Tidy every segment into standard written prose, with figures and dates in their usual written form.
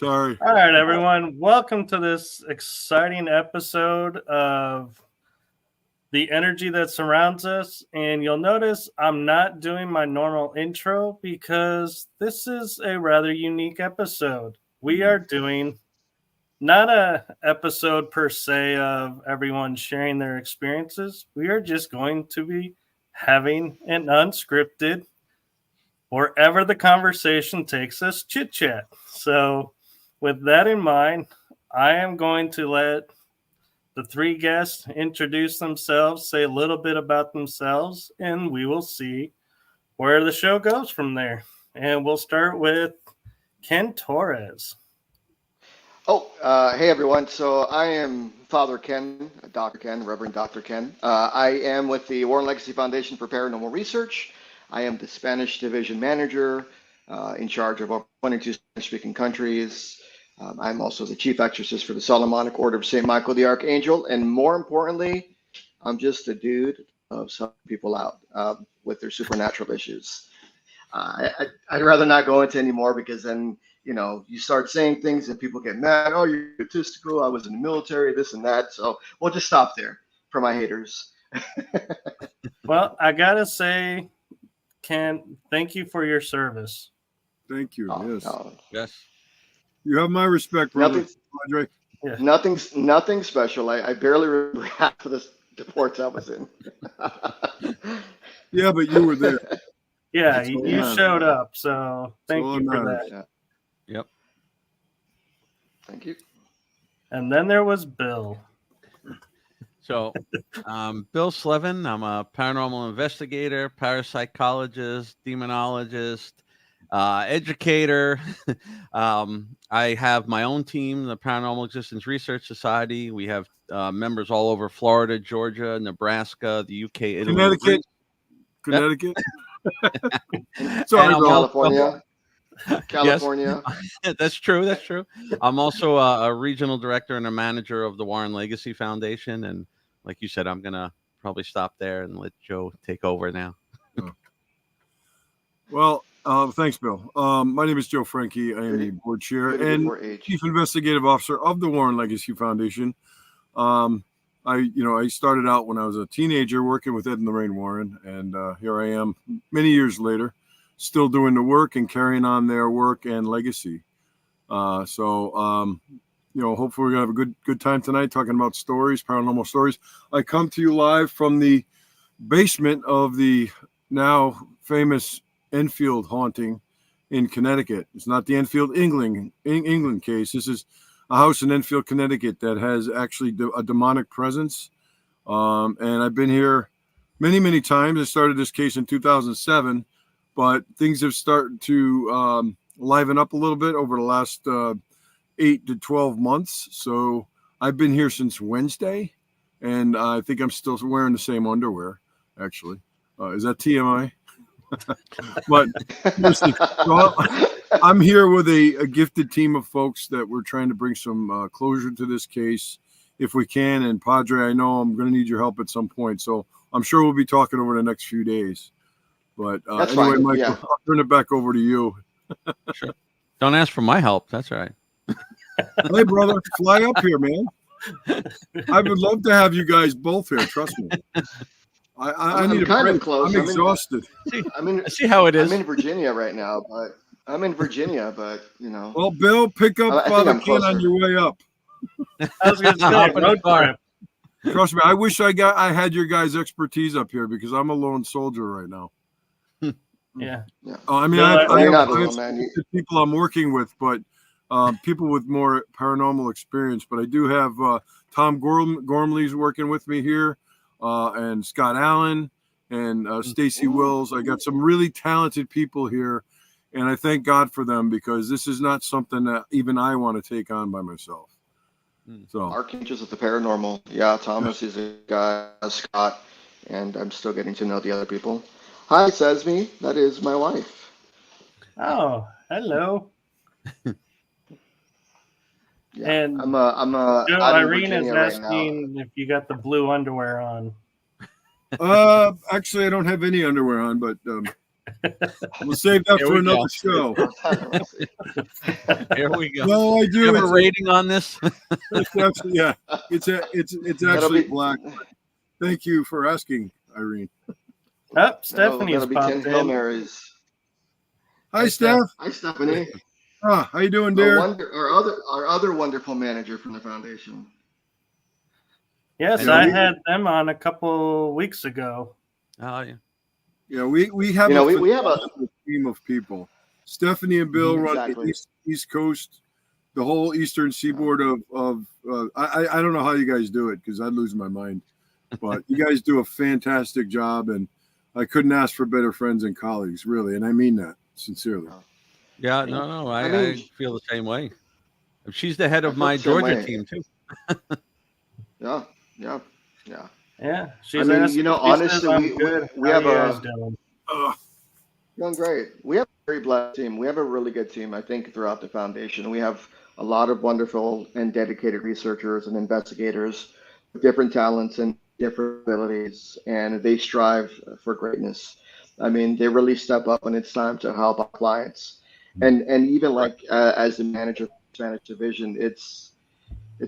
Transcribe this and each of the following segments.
Sorry. All right, everyone. Welcome to this exciting episode of the energy that surrounds us. And you'll notice I'm not doing my normal intro because this is a rather unique episode. We are doing not a episode per se of everyone sharing their experiences. We are just going to be having an unscripted, wherever the conversation takes us, chit chat. So with that in mind, I am going to let the three guests introduce themselves, say a little bit about themselves, and we will see where the show goes from there. And we'll start with Ken Torres. Hey everyone. So I am Father Ken, Dr. Ken, Reverend Dr. Ken. I am with the Warren Legacy Foundation for Paranormal Research. I am the Spanish Division Manager in charge of over 22 Spanish-speaking countries. I'm also the Chief Exorcist for the Solomonic Order of St. Michael the Archangel. And more importantly, I'm just a dude of some people out with their supernatural issues. I'd rather not go into any more because then, you start saying things and people get mad. Oh, you're egotistical. I was in the military, this and that. So we'll just stop there for my haters. Well, I got to say, Ken, thank you for your service. Thank you. Yes. You have my respect, brother. Nothing special. I barely remember half of the ports I was in. Yeah, but you were there. Yeah, you showed up, so thank you for that. Yeah. Yep. Thank you. And then there was Bill. So, Bill Slevin. I'm a paranormal investigator, parapsychologist, demonologist, educator. I have my own team, the Paranormal Existence Research Society. We have members all over Florida, Georgia, Nebraska, the UK, Italy, Connecticut. Sorry, California. Yes. That's true. I'm also a regional director and a manager of the Warren Legacy Foundation. And like you said, I'm going to probably stop there and let Joe take over now. Well, thanks, Bill. My name is Joe Franke. I am the board chair and chief investigative officer of the Warren Legacy Foundation. I started out when I was a teenager working with Ed and Lorraine Warren, and here I am many years later, still doing the work and carrying on their work and legacy. Hopefully we're gonna have a good time tonight talking about stories, paranormal stories. I come to you live from the basement of the now famous Enfield haunting in Connecticut. It's not the Enfield, England case. This is a house in Enfield, Connecticut that has actually a demonic presence. And I've been here many, many times. I started this case in 2007, but things have started to liven up a little bit over the last 8 to 12 months. So I've been here since Wednesday, and I think I'm still wearing the same underwear, actually. Is that TMI? But listen, I'm here with a gifted team of folks that we're trying to bring some closure to this case if we can. And Padre, I know I'm going to need your help at some point, so I'm sure we'll be talking over the next few days. But anyway, Michael, yeah. I'll turn it back over to you. Sure. Don't ask for my help. That's all right. Hey, brother, fly up here, man. I would love to have you guys both here. Trust me. I need kind of close. I'm exhausted. See how it is. I'm in Virginia right now, but Well, Bill, pick up Father Ken on your way up. I was going to say, road trip. Trust me, I wish I had your guys' expertise up here because I'm a lone soldier right now. Yeah. I mean, I have people I'm working with, but people with more paranormal experience. But I do have Tom Gormley's working with me here. And Scott Allen and Stacy Wills. I got some really talented people here, and I thank God for them because this is not something that even I want to take on by myself. So Archangels of the Paranormal. Yeah, Thomas is a guy, Scott, and I'm still getting to know the other people. Hi, Sesme. That is my wife. Oh, hello. Yeah, and Irene is asking if you got the blue underwear on. Actually, I don't have any underwear on, but We'll save that Here for we another go. show. Here we go. No, I You do. have a rating on this? It's actually, yeah, it's That'll actually be- black. Thank you for asking, Irene. Oh, Stephanie's that'll be 10 popped Hail in. Marys. Hi, Steph. Hi, Stephanie. How you doing, Our, dear? our other wonderful manager from the foundation. Yes, Yeah, I we- had them on a couple weeks ago. Oh, yeah. Yeah, we have We have a team of people. Stephanie and Bill run Exactly. the East Coast, the whole Eastern Seaboard of I don't know how you guys do it because I'd lose my mind, but you guys do a fantastic job, and I couldn't ask for better friends and colleagues, really, and I mean that sincerely. Yeah, no, I mean- I feel the same way. She's the head I of feel my the same Georgia way. team too. Yeah. Yeah, she's I mean, asking. you know, she says honestly, I'm we good. have How you guys a doing? doing great. We have a very blessed team. We have a really good team, I think, throughout the foundation. We have a lot of wonderful and dedicated researchers and investigators with different talents and different abilities, and they strive for greatness. I mean, they really step up when it's time to help our clients. And even like as the manager of the Spanish division, it's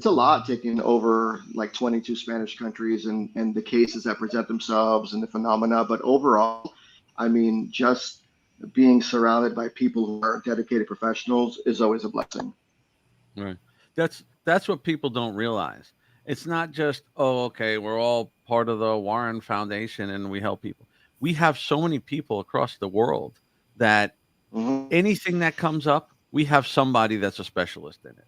a lot taking over like 22 Spanish countries and the cases that present themselves and the phenomena. But overall, I mean, just being surrounded by people who are dedicated professionals is always a blessing. Right. That's what people don't realize. It's not just, oh, okay, we're all part of the Warren Foundation and we help people. We have so many people across the world that Mhm. anything that comes up, we have somebody that's a specialist in it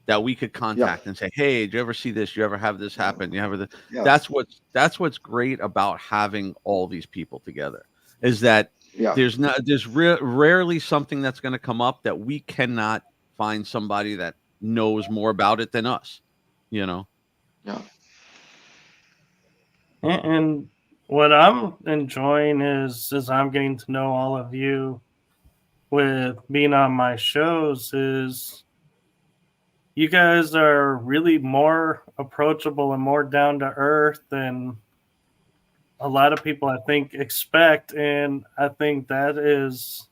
that we could contact and say, hey, did you ever see this? You ever have this happen? You ever Yeah. That's what's great about having all these people together is that Yeah. there's rarely something that's going to come up that we cannot find somebody that knows more about it than us, you know? Yeah. And what I'm enjoying is I'm getting to know all of you with being on my shows is you guys are really more approachable and more down to earth than a lot of people I think expect. And I think that is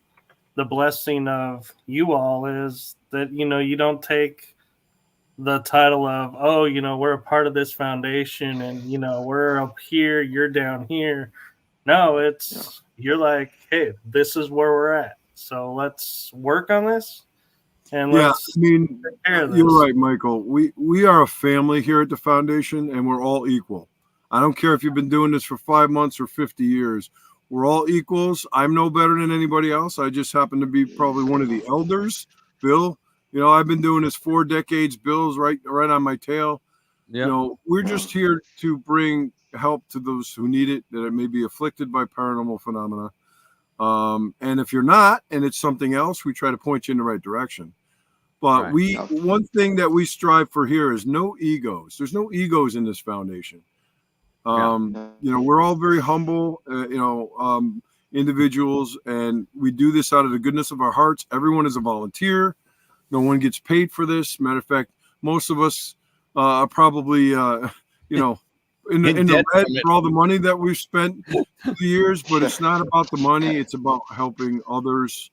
the blessing of you all is that, you don't take the title of, oh, we're a part of this foundation and, we're up here, you're down here. No, it's you're like, hey, this is where we're at. So let's work on this. And Yeah, let's I mean, take care of you're this. right, Michael. We are a family here at the foundation, and we're all equal. I don't care if you've been doing this for 5 months or 50 years. We're all equals. I'm no better than anybody else. I just happen to be probably one of the elders. Bill, I've been doing this 4 decades. Bill's right on my tail. Yeah. We're just here to bring help to those who need it, that may be afflicted by paranormal phenomena. And if you're not, and it's something else, we try to point you in the right direction. But one thing that we strive for here is no egos. There's no egos in this foundation. We're all very humble, individuals, and we do this out of the goodness of our hearts. Everyone is a volunteer. No one gets paid for this. Matter of fact, most of us are probably, in the red for all the money that we've spent through the years. But it's not about the money. It's about helping others.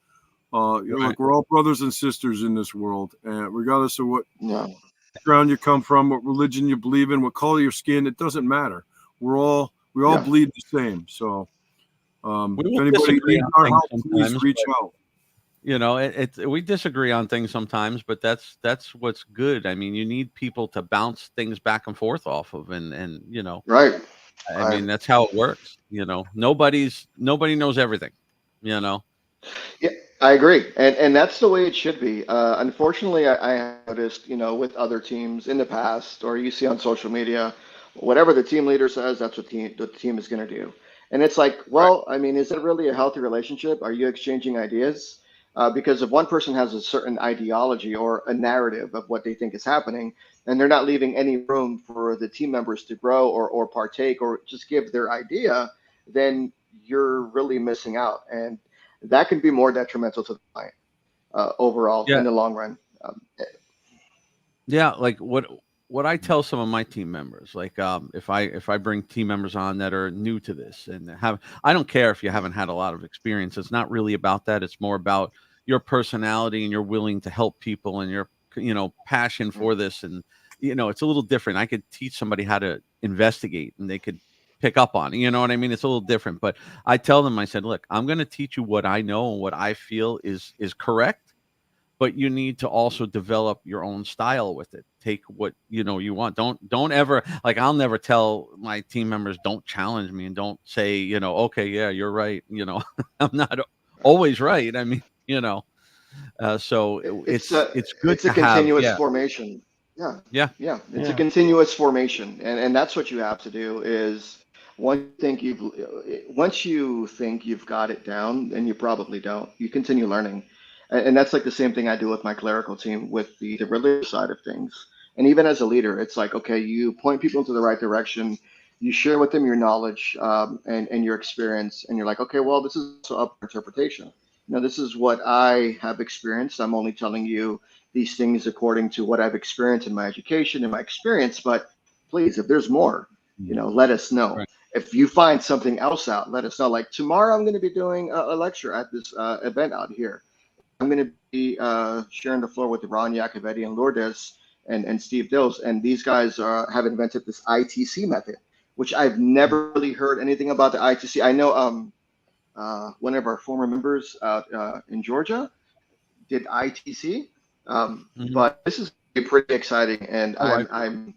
Like we're all brothers and sisters in this world, and regardless of what background you come from, what religion you believe in, what color your skin, it doesn't matter. We all bleed the same. So, if anybody needs our help, please reach out. We disagree on things sometimes, but that's what's good. I mean, you need people to bounce things back and forth off of, and right. I mean, that's how it works. Nobody knows everything. Yeah, I agree, and that's the way it should be. Unfortunately, I noticed, with other teams in the past, or you see on social media, whatever the team leader says, that's what the team is going to do. And it's like, well, I mean, is it really a healthy relationship? Are you exchanging ideas? Because if one person has a certain ideology or a narrative of what they think is happening, and they're not leaving any room for the team members to grow or partake or just give their idea, then you're really missing out. And that can be more detrimental to the client overall in the long run. Yeah, like what what I tell some of my team members, like if I bring team members on that are new to this and I don't care if you haven't had a lot of experience. It's not really about that. It's more about your personality and you're willing to help people and your passion for this. And it's a little different. I could teach somebody how to investigate and they could pick up on it. You know what I mean? It's a little different. But I tell them, I said, look, I'm going to teach you what I know and what I feel is correct. But you need to also develop your own style with it. Take what you want. Don't ever, like, I'll never tell my team members, don't challenge me and don't say, okay, yeah, you're right. I'm not always right. I mean, so it's good it's a to continuous have, formation. yeah. It's a continuous formation, and that's what you have to do. Is once you think you've got it down, then you probably don't. You continue learning. And that's like the same thing I do with my clerical team with the religious side of things. And even as a leader, it's like, okay, you point people into the right direction, you share with them your knowledge and your experience, and you're like, okay, well, this is up for interpretation. This is what I have experienced. I'm only telling you these things according to what I've experienced in my education and my experience. But please, if there's more, let us know. Right. If you find something else out, let us know. Like tomorrow, I'm going to be doing a lecture at this event out here. I'm going to be sharing the floor with Ron Yacovetti and Lourdes and Steve Dills. And these guys have invented this ITC method, which I've never really heard anything about the ITC. I know one of our former members out in Georgia did ITC, but this is pretty exciting, and I'm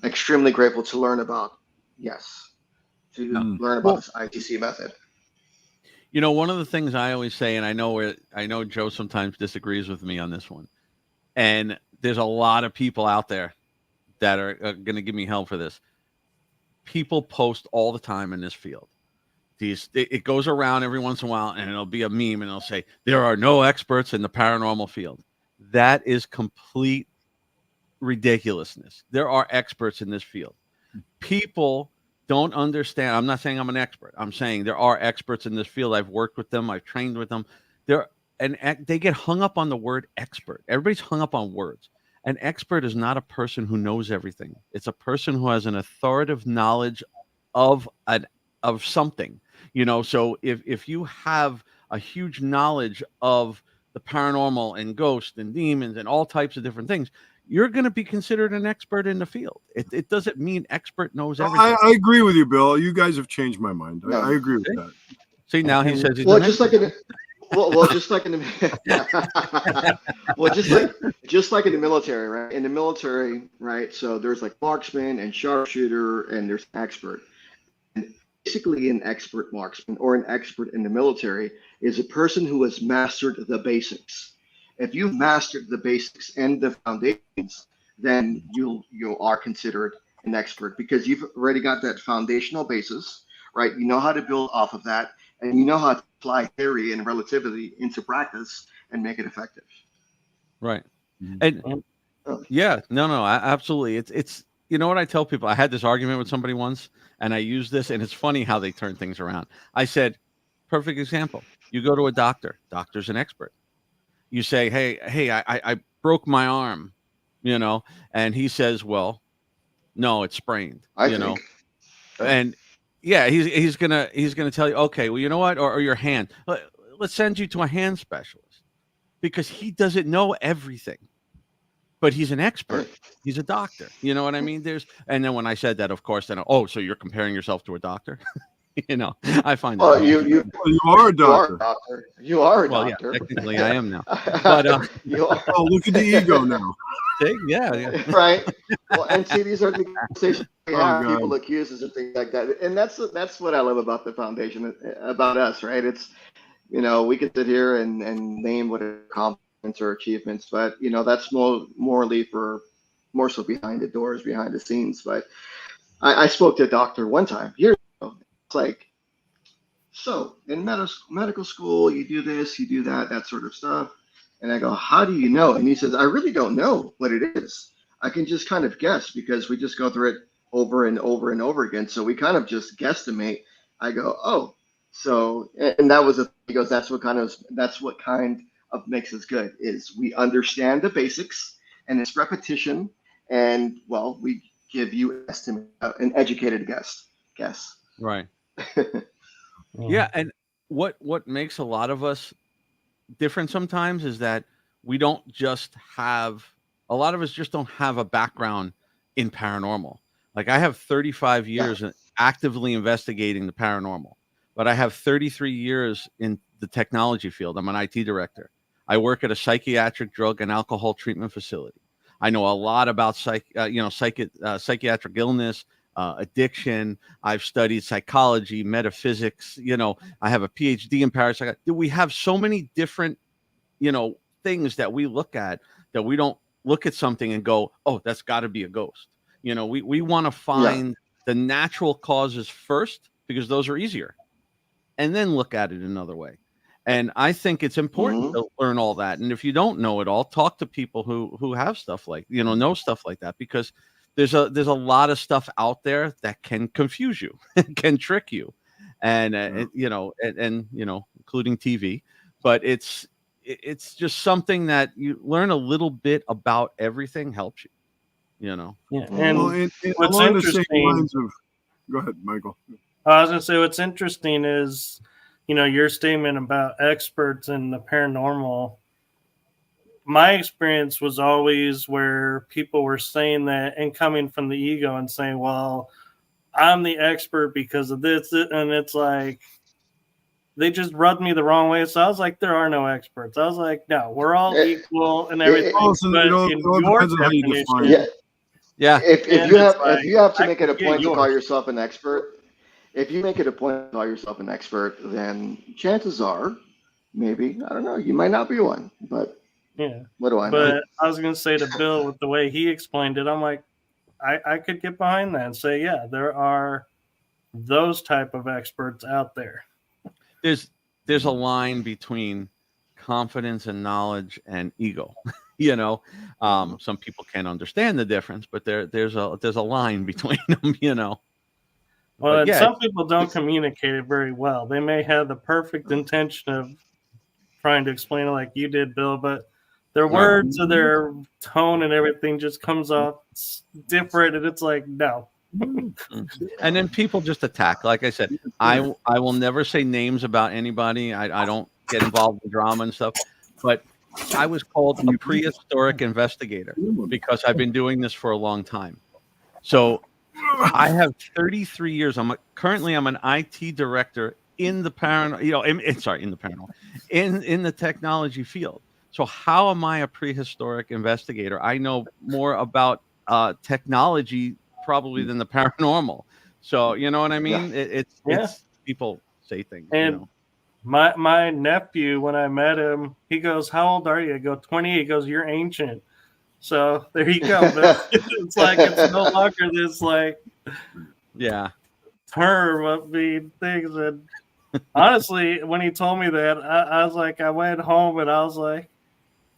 extremely grateful to learn about this ITC method. One of the things I always say, and I know Joe sometimes disagrees with me on this one, and there's a lot of people out there that are going to give me hell for this. People post all the time in this field. It goes around every once in a while, and it'll be a meme, and it'll say, there are no experts in the paranormal field. That is complete ridiculousness. There are experts in this field. People don't understand. I'm not saying I'm an expert. I'm saying there are experts in this field. I've worked with them. I've trained with them. They get hung up on the word expert. Everybody's hung up on words. An expert is not a person who knows everything. It's a person who has an authoritative knowledge of something. So if you have a huge knowledge of the paranormal and ghosts and demons and all types of different things, you're going to be considered an expert in the field. It doesn't mean expert knows everything. I agree with you, Bill. You guys have changed my mind. I agree with that. See, now he says he's just like in the military, right? In the military, right? So there's like marksman and sharpshooter, and there's expert. And basically, an expert marksman or an expert in the military is a person who has mastered the basics. If you've mastered the basics and the foundations, then you are considered an expert because you've already got that foundational basis, right? You know how to build off of that, and you know how to apply theory and relativity into practice and make it effective. Right. And yeah, no, absolutely. It's what I tell people. I had this argument with somebody once, and I used this, and it's funny how they turn things around. I said, perfect example. You go to a doctor. Doctor's an expert. You say, hey, I broke my arm, and he says, well, no, it's sprained, and yeah, he's gonna tell you, okay, well, you know what, or your hand. Let's send you to a hand specialist because he doesn't know everything, but he's an expert. He's a doctor. You know what I mean? And then when I said that, of course, then so you're comparing yourself to a doctor. I find that. You are a doctor. You are a doctor. Well, yeah, technically I am now. But look at the ego now. See? Yeah. Right. Well, and see, these are the conversations we have. People accuse us and things like that, and that's what I love about the foundation, about us, right? It's we could sit here and name what accomplishments or achievements, but that's more so behind the doors, behind the scenes. But I spoke to a doctor one time years ago. It's like, so in medical school, you do this, you do that sort of stuff. And I go, how do you know? And he says, I really don't know what it is. I can just kind of guess because we just go through it over and over and over again. So we kind of just guesstimate. I go, oh, so, and that was he goes, that's what kind of makes us good is we understand the basics, and it's repetition and well, we give you an educated guess. Right. Yeah, and what makes a lot of us different sometimes is that we don't just have a lot of us just don't have a background in paranormal. Like I have 35 years actively investigating the paranormal, but I have 33 years in the technology field. I'm an IT director. I work at a psychiatric drug and alcohol treatment facility. I know a lot about psychiatric illness, addiction. I've studied psychology, metaphysics. I have a PhD in parapsychology. We have so many different, things that we look at that we don't look at something and go, oh, that's got to be a ghost. We want to find the natural causes first because those are easier, and then look at it another way. And I think it's important to learn all that. And if you don't know it all, talk to people who have stuff like, know stuff like that, because there's a lot of stuff out there that can confuse you, can trick you, and including TV. But it's just something that you learn a little bit about everything helps you. Yeah, and what's along interesting. The same lines of, go ahead, Michael. I was gonna say what's interesting is, your statement about experts in the paranormal. My experience was always where people were saying that and coming from the ego and saying, well, I'm the expert because of this. And it's like, they just rubbed me the wrong way. So I was like, there are no experts. I was like, no, we're all equal and everything. But in your definition, If you have to make it a point to call yourself an expert, then chances are, maybe, I don't know, you might not be one, but yeah. What do I know? But I was going to say to Bill, with the way he explained it, I'm like, I could get behind that and say, yeah, there are those type of experts out there. There's a line between confidence and knowledge and ego. Some people can't understand the difference, but there's a line between them. Well, some people don't communicate it very well. They may have the perfect intention of trying to explain it like you did, Bill, but their words or their tone and everything just comes off different, and it's like, no. And then people just attack. Like I said, I will never say names about anybody. I don't get involved in drama and stuff, but I was called a prehistoric investigator because I've been doing this for a long time. So I have 33 years. Currently I'm an IT director in the in the technology field. So how am I a prehistoric investigator? I know more about technology probably than the paranormal. So you know what I mean? It's people say things. And my nephew, when I met him, he goes, "How old are you?" I go, 28. He goes, "You're ancient." So there you go. It's like it's no longer this term of being things. And honestly, when he told me that, I was like, I went home and I was like,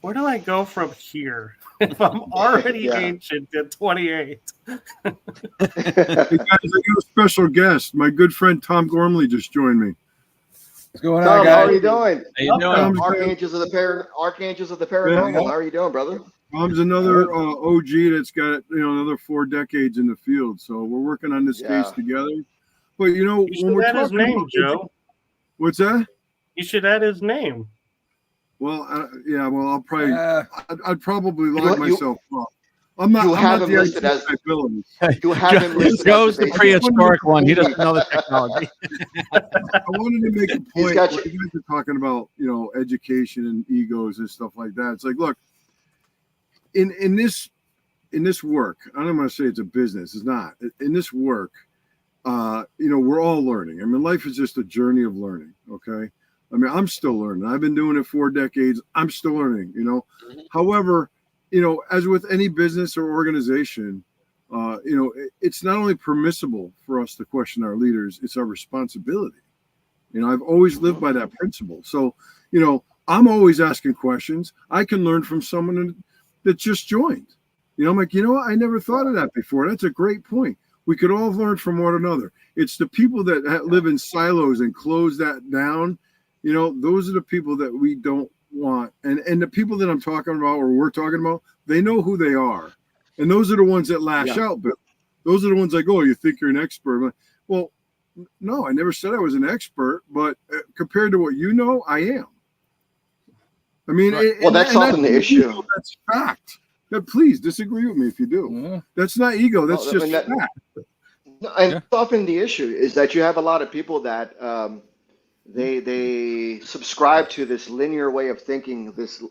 where do I go from here if I'm already ancient at 28? Hey guys, I got a special guest. My good friend Tom Gormley just joined me. What's going on, guys? How are you doing? How you doing? Archangels of the paranormal. How are you doing, brother? Tom's another OG that's got another 4 decades in the field. So we're working on this case together. But you when we're add his talking name, about Joe. What's that? You should add his name. Well, I'll probably I'd probably lock myself up. I'm not the listed as abilities. You have him listed Joe's the prehistoric one. He doesn't know the technology. I wanted to make a point. You guys are talking about education and egos and stuff like that. It's like, look, in this work, I don't want to say it's a business. It's not. In this work, we're all learning. I mean, life is just a journey of learning. Okay. I mean, I'm still learning. I've been doing it 4 decades. I'm still learning, However, as with any business or organization, it's not only permissible for us to question our leaders, it's our responsibility. I've always lived by that principle. So, I'm always asking questions. I can learn from someone that just joined. I'm like, what? I never thought of that before. That's a great point. We could all learn from one another. It's the people that live in silos and close that down. Those are the people that we don't want. And the people that I'm talking about or we're talking about, they know who they are. And those are the ones that lash Yeah. out, Bill. Those are the ones like, oh, you think you're an expert. I'm like, well, no, I never said I was an expert, but compared to what you know, I am. I mean, Right. Well, that's often the issue. That's fact. Please disagree with me if you do. Yeah. That's not ego. That's Well, just I mean, fact. And Yeah. often the issue is that you have a lot of people that they subscribe to this linear way of thinking, this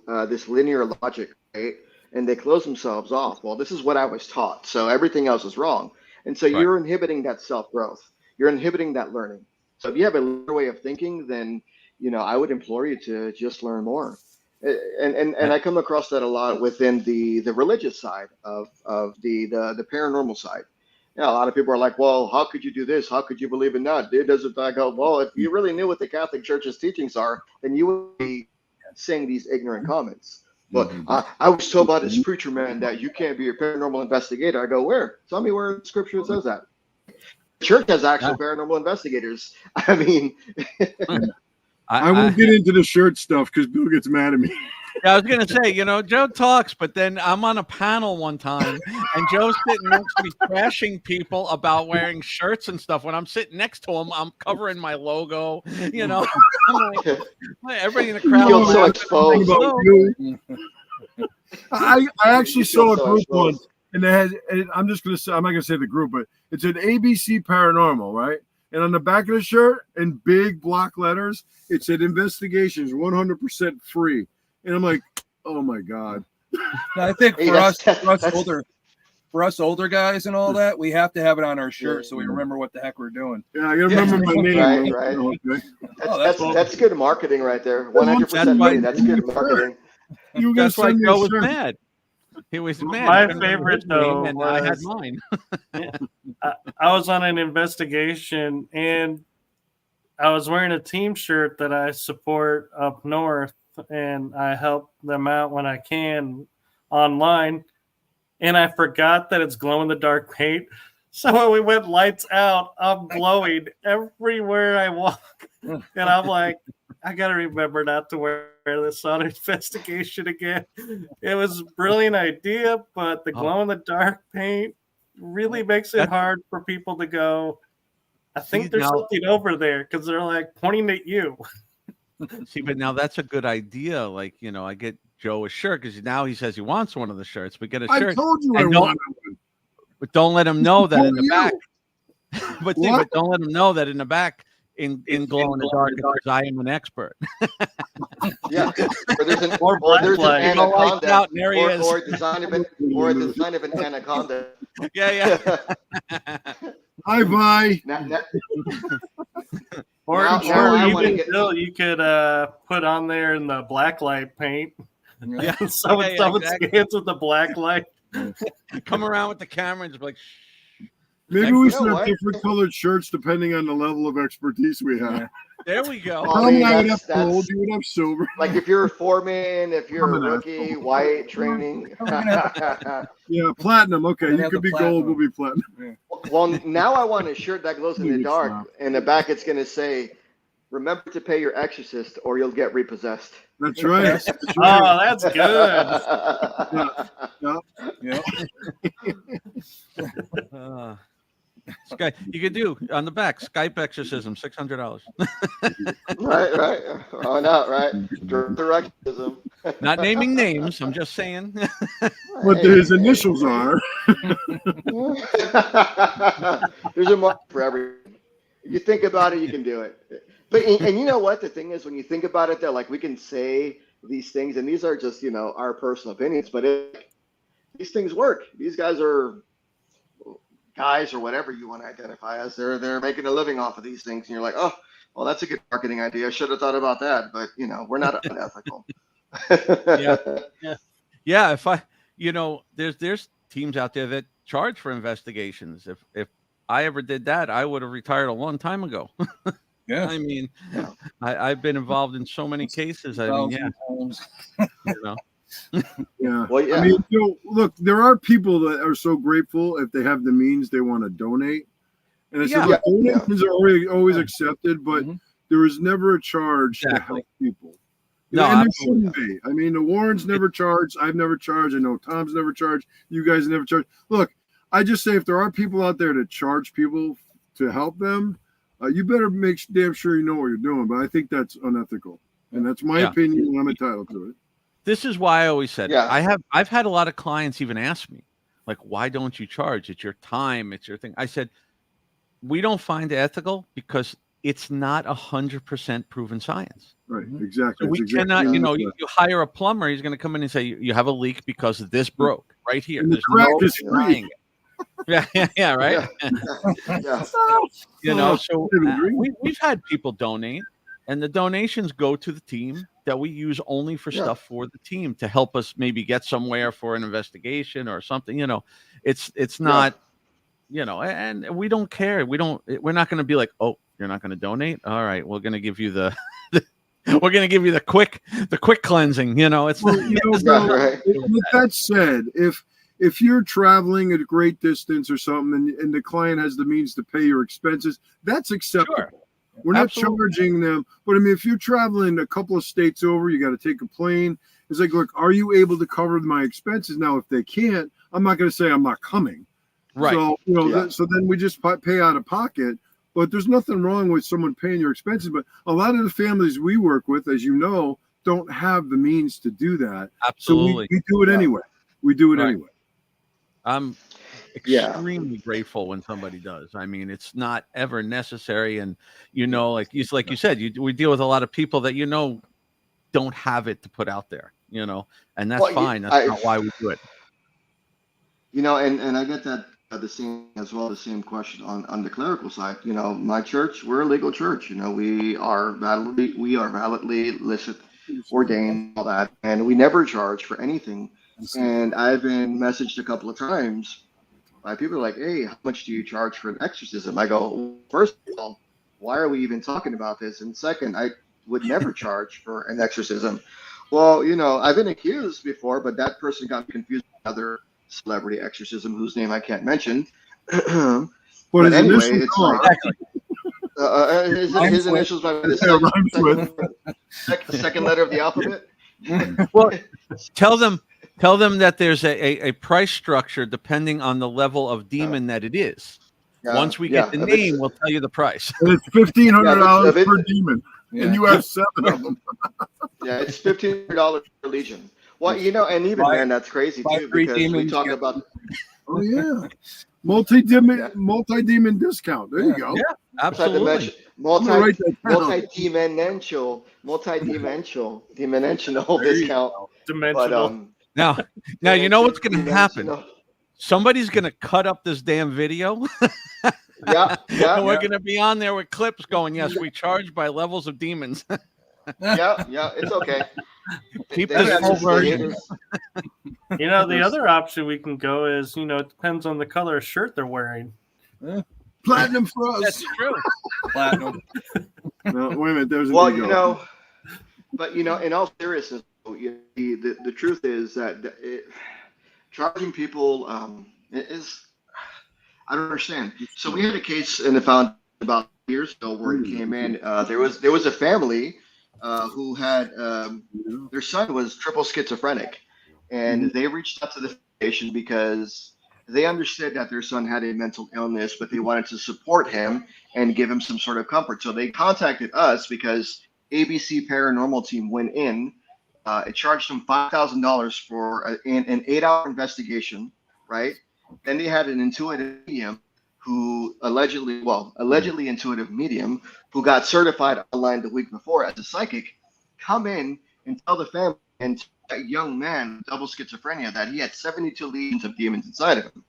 linear logic, right? And they close themselves off. Well, this is what I was taught, so everything else is wrong. And so Right. you're inhibiting that self-growth. You're inhibiting that learning. So if you have a linear way of thinking, then I would implore you to just learn more. And I come across that a lot within the religious side of the paranormal side. Yeah, a lot of people are like, well, how could you do this? How could you believe in that? It doesn't. I go, well, if you really knew what the Catholic Church's teachings are, then you would be saying these ignorant comments. But I was told by this preacher man that you can't be a paranormal investigator. I go, where? Tell me where in Scripture it says that. The church has actual paranormal investigators. I mean, I won't get into the shirt stuff because Bill gets mad at me. Yeah, I was gonna say, Joe talks, but then I'm on a panel one time, and Joe's sitting next to me, trashing people about wearing shirts and stuff. When I'm sitting next to him, I'm covering my logo. I'm like, everybody in the crowd. Feel so exposed. I actually saw a so group exposed. once, and they had. And I'm not gonna say the group, but it said ABC Paranormal, right? And on the back of the shirt, in big block letters, it said investigations 100% free. And I'm like, oh my God. I think Hey, for us that's- older guys and all that, we have to have it on our shirt so we remember what the heck we're doing. Yeah, I gotta remember my name. Right. Okay. That's good marketing right there. 100% money. That's good marketing. You guys That's why send me Joe a was shirt. mad. He was mad. My He couldn't remember favorite, his name, though, and I had was- mine. I was on an investigation, and I was wearing a team shirt that I support up north, and I help them out when I can online. And I forgot that it's glow in the dark paint. So when we went lights out, I'm glowing everywhere I walk. And I'm like, I got to remember not to wear this on investigation again. It was a brilliant idea, but the glow in the dark paint really makes it hard for people to go, I think there's something over there, because they're like pointing at you. See, but now that's a good idea. Like, I get Joe a shirt because now he says he wants one of the shirts. We get a I shirt. told you I And don't- wanted one. But don't let him know that in the You. back. But What? don't let him know that in the back, in glow in the dark, because I am an expert. Yeah. Or there's an Or there's an black light. anaconda, Out, and there he is. or a design of an anaconda. Yeah. Hi, bye. Or Now I wanna even get- still, you could put on there in the black light paint. Yeah. Someone exactly. scans with the black light. Come around with the camera and just be like, shh. Maybe we You should know have what? different colored shirts depending on the level of expertise we have. There we go. Oh, Tell I mean, me I would have that's- gold, you would have silver. Like if you're a foreman, if you're a I'm an rookie, white training. Yeah, platinum. Okay, Then you have could the be platinum. gold, we'll be platinum. Well, now I want a shirt that glows in the Maybe dark. not. In the back, it's going to say, remember to pay your exorcist or you'll get repossessed. That's right. That's right. Oh, that's good. Yeah. Skype. You could do on the back Skype exorcism, $600. Right. Why not, right? Direct exorcism. Not naming names. I'm just saying. What his initials are. There's a market for everything. You think about it, you can do it. But and you know what? The thing is, when you think about it, though, like we can say these things, and these are just our personal opinions, but these things work. These guys are guys or whatever you want to identify as. They're making a living off of these things, and you're like, oh, well, that's a good marketing idea. I should have thought about that, but we're not unethical. Yeah. If I, there's teams out there that charge for investigations. If I ever did that, I would have retired a long time ago. Yeah. I mean, I've been involved in so many cases. I mean, yeah. Yeah. Well, yeah. I mean, look, there are people that are so grateful if they have the means they want to donate. And I said, look, donations are always accepted, but there is never a charge to help people. No, and there absolutely. shouldn't be. I mean, the Warrens never charged. I've never charged. I know Tom's never charged. You guys never charged. Look, I just say if there are people out there to charge people to help them, you better make damn sure you know what you're doing. But I think that's unethical, and that's my opinion, and I'm entitled to it. This is why I always said Yeah. I've had a lot of clients even ask me, like, why don't you charge? It's your time, it's your thing. I said, we don't find it ethical because it's not 100% proven science. Right, exactly. So we That's cannot, exactly you hire a plumber, he's going to come in and say, you have a leak because this broke right here. And the There's crack no is free. denying it. Yeah, right. Yeah. So we've had people donate, and the donations go to the team that we use only for stuff for the team to help us maybe get somewhere for an investigation or something. It's not, and we don't care. We're not going to be like, oh, you're not going to donate. All right, we're going to give you we're going to give you the quick cleansing. It's Well, Right. with that said, if you're traveling at a great distance or something, and the client has the means to pay your expenses, that's acceptable. Sure. We're not Absolutely. charging them, but I mean, if you're traveling a couple of states over, you got to take a plane. It's like, look, are you able to cover my expenses? Now, if they can't, I'm not going to say I'm not coming. Right. So, so then we just pay out of pocket. But there's nothing wrong with someone paying your expenses. But a lot of the families we work with, as you know, don't have the means to do that. Absolutely. So we do it anyway. We do it Right. anyway. I'm extremely grateful when somebody does. I mean, it's not ever necessary. And, like you said, we deal with a lot of people that, don't have it to put out there, and that's fine. That's not why we do it. And I get that the same question on the clerical side. My church, we're a legal church. We are validly licit, ordained, all that, and we never charge for anything. And I've been messaged a couple of times by people like, hey, how much do you charge for an exorcism? I go, well, first of all, why are we even talking about this? And second, I would never charge for an exorcism. Well, I've been accused before, but that person got confused with another celebrity exorcism whose name I can't mention. But anyway, it's like his initials by the second letter of the alphabet. Well, tell them that there's a price structure depending on the level of demon that it is. Once we get the name, we'll tell you the price. And it's $1,500 per demon, and you have 7 of them. It's $1,500 per legion. Well, and even man, that's crazy too, because we talk about. Oh yeah, multi-demon discount. There you go. Yeah, absolutely. Multi-dimensional discount. Dimensional. But, now you know what's going to happen. Somebody's going to cut up this damn video. And we're going to be on there with clips going, yes, we charge by levels of demons. It's okay. Keep this full version. The other option we can go is, it depends on the color of shirt they're wearing. Platinum for us. That's true. Platinum. No, wait a minute. There's but in all seriousness, the truth is that charging people is, I don't understand. So we had a case in the found about years ago where it came in. There was a family who had their son was triple schizophrenic, and they reached out to the foundation because they understood that their son had a mental illness, but they wanted to support him and give him some sort of comfort. So they contacted us because ABC Paranormal team went in. It charged them $5,000 for an 8-hour investigation, right? Then they had an intuitive medium who allegedly intuitive medium who got certified online the week before as a psychic, come in and tell the family and that young man with double schizophrenia that he had 72 legions of demons inside of him.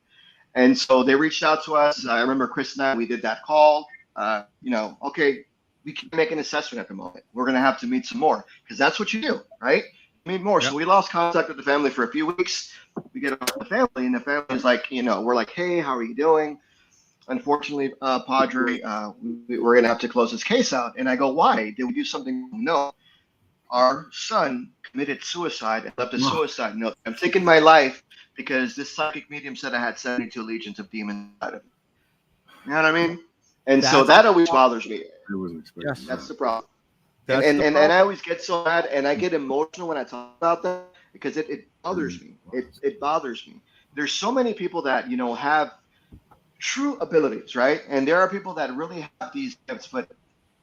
And so they reached out to us. I remember Chris and I, we did that call. Okay, we can make an assessment at the moment. We're going to have to meet some more because that's what you do, right? Meet more. Yep. So we lost contact with the family for a few weeks. We get on the family, and the family is like, we're like, hey, how are you doing? Unfortunately, Padre, we're going to have to close this case out. And I go, why? Did we do something? No. Our son committed suicide and left a suicide note. I'm taking my life because this psychic medium said I had 72 legions of demons inside of me. You know what I mean? And so that always bothers me. Yes. That's the problem. That's and, the and, and problem. I always get so mad and I get emotional when I talk about that because it bothers me. It bothers me. There's so many people that, have true abilities, right? And there are people that really have these gifts, but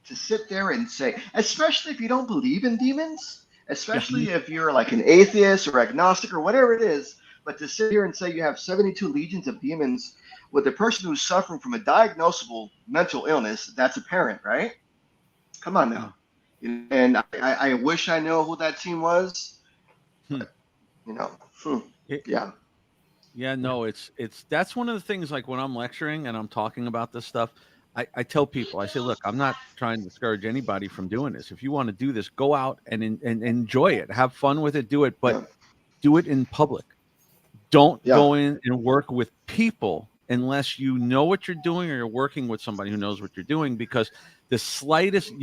to sit there and say, especially if you don't believe in demons, Yeah. especially if you're like an atheist or agnostic or whatever it is, but to sit here and say you have 72 legions of demons with a person who's suffering from a diagnosable mental illness, that's apparent, right? Come on now. And I wish I know who that team was, but, It- yeah. Yeah, no, it's that's one of the things, like when I'm lecturing and I'm talking about this stuff, I tell people, I say, look, I'm not trying to discourage anybody from doing this. If you want to do this, go out and enjoy it, have fun with it, do it, but Yeah. do it in public. Don't Yeah. go in and work with people unless you know what you're doing or you're working with somebody who knows what you're doing, because the slightest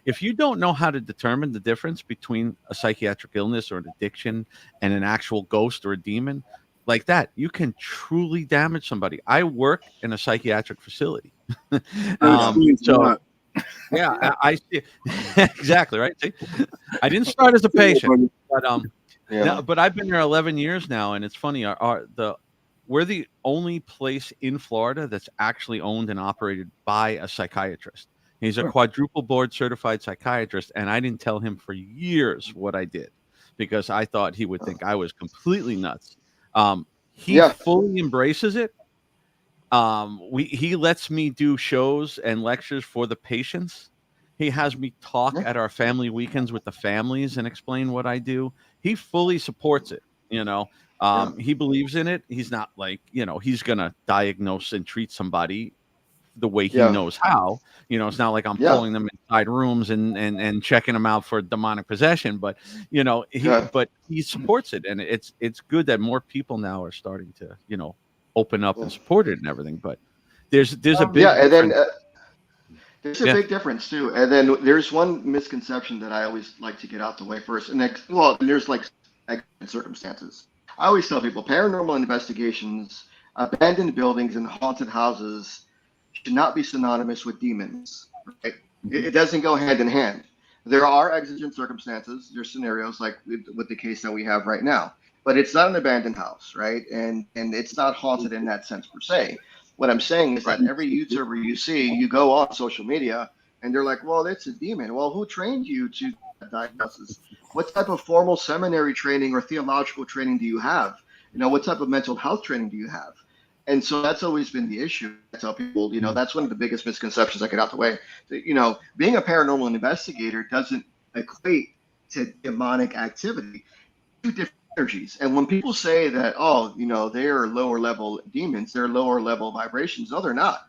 if you don't know how to determine the difference between a psychiatric illness or an addiction and an actual ghost or a demon like that, you can truly damage somebody. I work in a psychiatric facility. So yeah, I see. Exactly, right. See, I didn't start as a patient, but Yeah. no, but I've been here 11 years now, and it's funny. We're the only place in Florida that's actually owned and operated by a psychiatrist. He's a quadruple board certified psychiatrist, and I didn't tell him for years what I did because I thought he would think I was completely nuts. He Yeah. fully embraces it. He lets me do shows and lectures for the patients. He has me talk Yeah. at our family weekends with the families and explain what I do. He fully supports it. He believes in it. He's not like, he's gonna diagnose and treat somebody the way he Yeah. knows how. It's not like I'm Yeah. pulling them inside rooms and checking them out for demonic possession, but Yeah. he supports it, and it's good that more people now are starting to open up and support it and everything. But there's a big Yeah. And then difference. there's a Yeah. big difference too. And then there's one misconception that I always like to get out the way first. And there's like circumstances. I always tell people paranormal investigations, abandoned buildings, and haunted houses should not be synonymous with demons. Right? It doesn't go hand in hand. There are exigent circumstances. There's scenarios like with the case that we have right now, but it's not an abandoned house, right? And it's not haunted in that sense per se. What I'm saying is that every YouTuber you see, you go on social media and they're like, well, it's a demon. Well, who trained you to diagnosis? What type of formal seminary training or theological training do you have? What type of mental health training do you have? And so that's always been the issue. I tell people, that's one of the biggest misconceptions I get out the way. Being a paranormal investigator doesn't equate to demonic activity. Two different energies. And when people say that, they are lower level demons, they're lower level vibrations. No, they're not.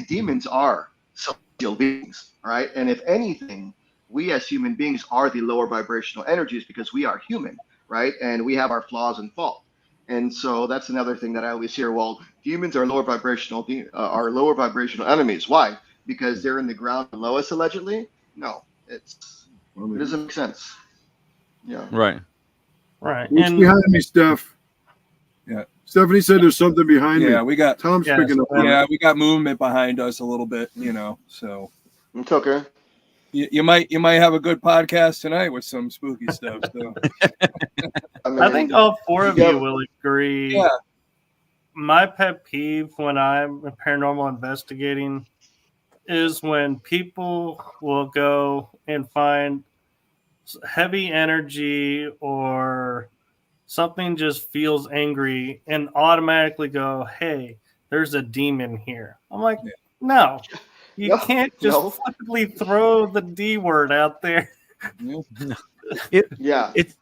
Demons are celestial beings, all right? And if anything, we as human beings are the lower vibrational energies because we are human, right? And we have our flaws and faults. And so that's another thing that I always hear. Well, demons are are lower vibrational enemies. Why? Because they're in the ground below us, allegedly. No, it doesn't make sense. Yeah. Right. What's behind me, Steph? Yeah. Stephanie said there's something behind me. Yeah, we got Tom's picking up on it. Yeah, we got movement behind us a little bit, so It's okay. you might have a good podcast tonight with some spooky stuff. So I think all four of Yeah. you will agree. Yeah. My pet peeve when I'm paranormal investigating is when people will go and find heavy energy or something just feels angry and automatically go, hey, there's a demon here. I'm like, no, you No, can't just no. flippantly throw the D word out there. Yeah. It's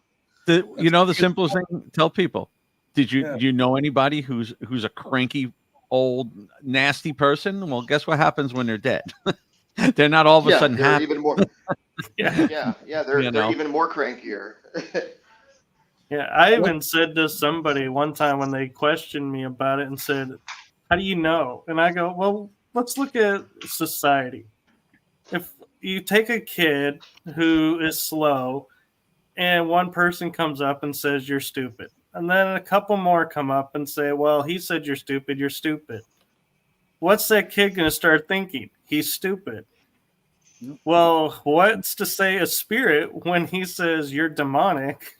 the simplest thing. Tell people, do you know anybody who's a cranky old nasty person? Well, guess what happens when they're dead? They're not all of a sudden they're happy. even more. They're even more crankier. Yeah, I even said to somebody one time when they questioned me about it and said, how do you know? And I go, well, let's look at society. If you take a kid who is slow and one person comes up and says you're stupid, and then a couple more come up and say, well, he said you're stupid, what's that kid going to start thinking? He's stupid. Well, what's to say a spirit when he says you're demonic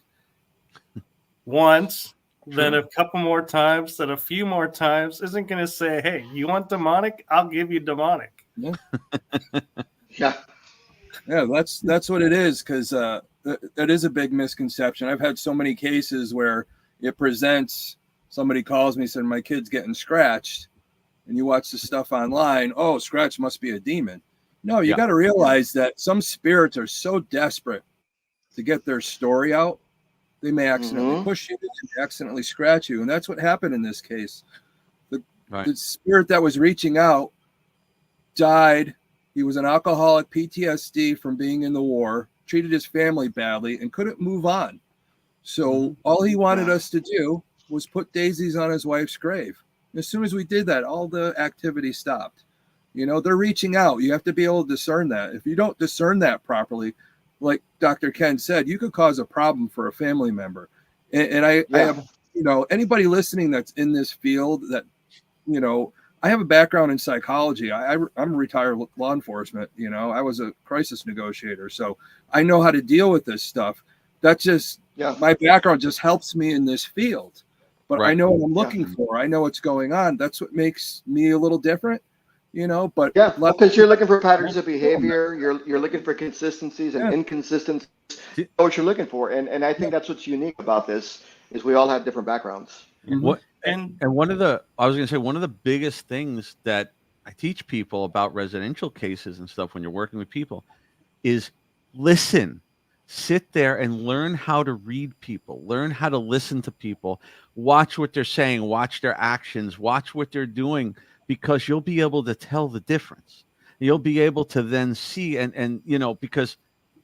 once, then a couple more times, then a few more times, isn't going to say, hey, you want demonic? I'll give you demonic. Yeah. Yeah, that's what it is, because that is a big misconception. I've had so many cases where it presents, somebody calls me, said, my kid's getting scratched, and you watch the stuff online, oh, scratch must be a demon. No, you got to realize that some spirits are so desperate to get their story out, they may accidentally push you, they may accidentally scratch you. And that's what happened in this case. The spirit that was reaching out died. He was an alcoholic, PTSD from being in the war, treated his family badly, and couldn't move on. So all he wanted us to do was put daisies on his wife's grave. As soon as we did that, all the activity stopped. You know, they're reaching out. You have to be able to discern that. If you don't discern that properly, like Dr. Ken said, you could cause a problem for a family member. And I have, you know, anybody listening that's in this field that, you know, I have a background in psychology. I'm a retired law enforcement. You know, I was a crisis negotiator, so I know how to deal with this stuff. That's just my background just helps me in this field. But I know what I'm looking for. I know what's going on. That's what makes me a little different, you know. But because you're looking for patterns of behavior. You're looking for consistencies and inconsistencies. You know what you're looking for, and I think that's what's unique about this is we all have different backgrounds. What and one of the biggest things that I teach people about residential cases and stuff when you're working with people is listen. Sit there and learn how to read people, learn how to listen to people, watch what they're saying, watch their actions, watch what they're doing, because you'll be able to tell the difference. You'll be able to then see and you know, because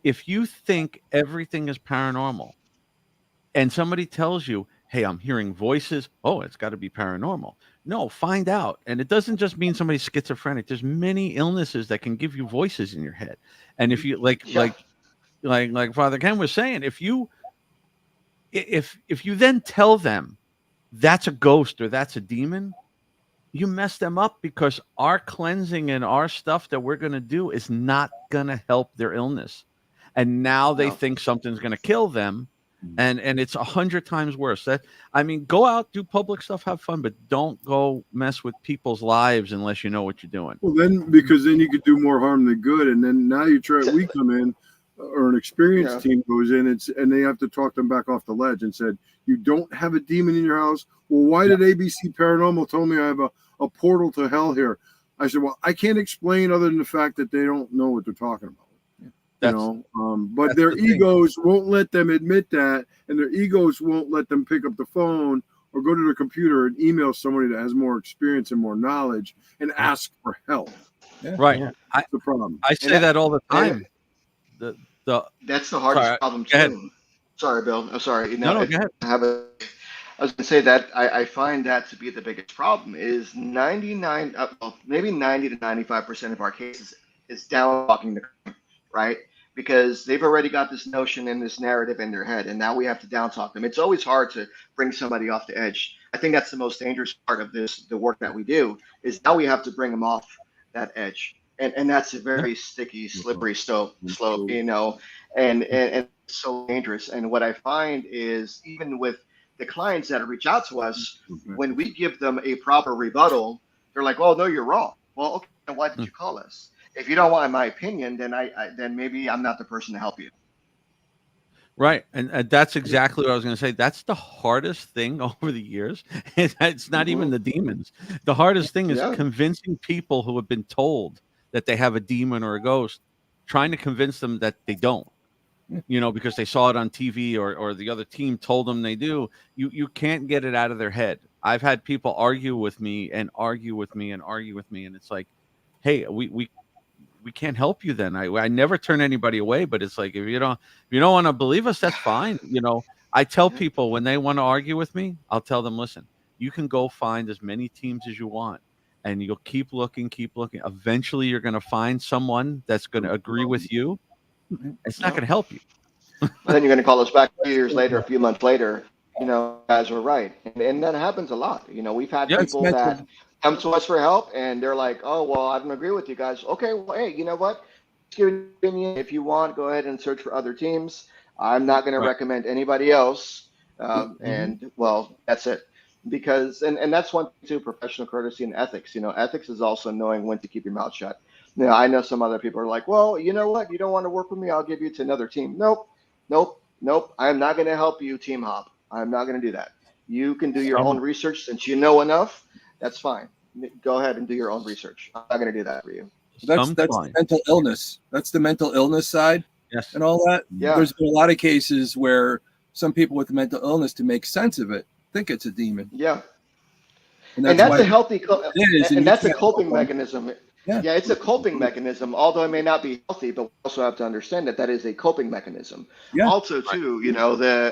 if you think everything is paranormal and somebody tells you, hey, I'm hearing voices, oh, it's got to be paranormal. No, find out. And it doesn't just mean somebody's schizophrenic. There's many illnesses that can give you voices in your head. And if you like Father Ken was saying, if you then tell them that's a ghost or that's a demon, you mess them up, because our cleansing and our stuff that we're going to do is not going to help their illness. And now they think something's going to kill them. And it's 100 times worse. Go out, do public stuff, have fun, but don't go mess with people's lives unless you know what you're doing. Well, because then you could do more harm than good. And then now we come in, or an experienced team goes in and they have to talk them back off the ledge and said, you don't have a demon in your house. Well, why did ABC Paranormal tell me I have a portal to hell here? I said, well, I can't explain other than the fact that they don't know what they're talking about. But their egos won't let them admit that, and their egos won't let them pick up the phone or go to their computer and email somebody that has more experience and more knowledge and ask for help. Right. That's the problem. I say that all the time. That's the hardest problem too. Ahead. Sorry, Bill. I'm sorry. No, go ahead. I was going to say that I find that to be the biggest problem is 99, maybe 90 to 95% of our cases is down talking the crime, right? Because they've already got this notion and this narrative in their head, and now we have to down talk them. It's always hard to bring somebody off the edge. I think that's the most dangerous part of the work that we do, is now we have to bring them off that edge. And that's a very sticky, slippery slope, you know, and it's so dangerous. And what I find is, even with the clients that reach out to us, when we give them a proper rebuttal, they're like, "Oh, no, you're wrong." Well, okay, then why did you call us? If you don't want my opinion, then then maybe I'm not the person to help you. Right. And that's exactly what I was going to say. That's the hardest thing over the years. It's not even the demons. The hardest thing is convincing people who have been told that they have a demon or a ghost, trying to convince them that they don't, you know, because they saw it on TV or the other team told them they do. You can't get it out of their head. I've had people argue with me and argue with me and argue with me. And it's like, hey, we can't help you then. I never turn anybody away, but it's like, if you don't want to believe us, that's fine. You know, I tell people when they want to argue with me, I'll tell them, listen, you can go find as many teams as you want, and you'll keep looking. Eventually you're going to find someone that's going to agree with you. It's not going to help you. But then you're going to call us back a few years later, a few months later, you know, guys were right. And that happens a lot. You know, we've had people that come to us for help and they're like, oh, well, I don't agree with you guys. Okay, well, hey, you know what? your opinion. If you want, go ahead and search for other teams. I'm not going to recommend anybody else. And well, that's it. Because, and that's one thing too, professional courtesy and ethics. Ethics is also knowing when to keep your mouth shut. I know some other people are like, well, you know what? You don't want to work with me? I'll give you to another team. Nope. I'm not going to help you team hop. I'm not going to do that. You can do your own research since you know enough. That's fine. Go ahead and do your own research. I'm not going to do that for you. That's mental illness. That's the mental illness side. Yes. And all that. Yeah. There's been a lot of cases where some people with mental illness, to make sense of it, think it's a demon. Yeah. And that's a healthy, and that's a coping mechanism. Yeah. It's a coping mechanism, although it may not be healthy, but we also have to understand that is a coping mechanism. Yeah. Also, too,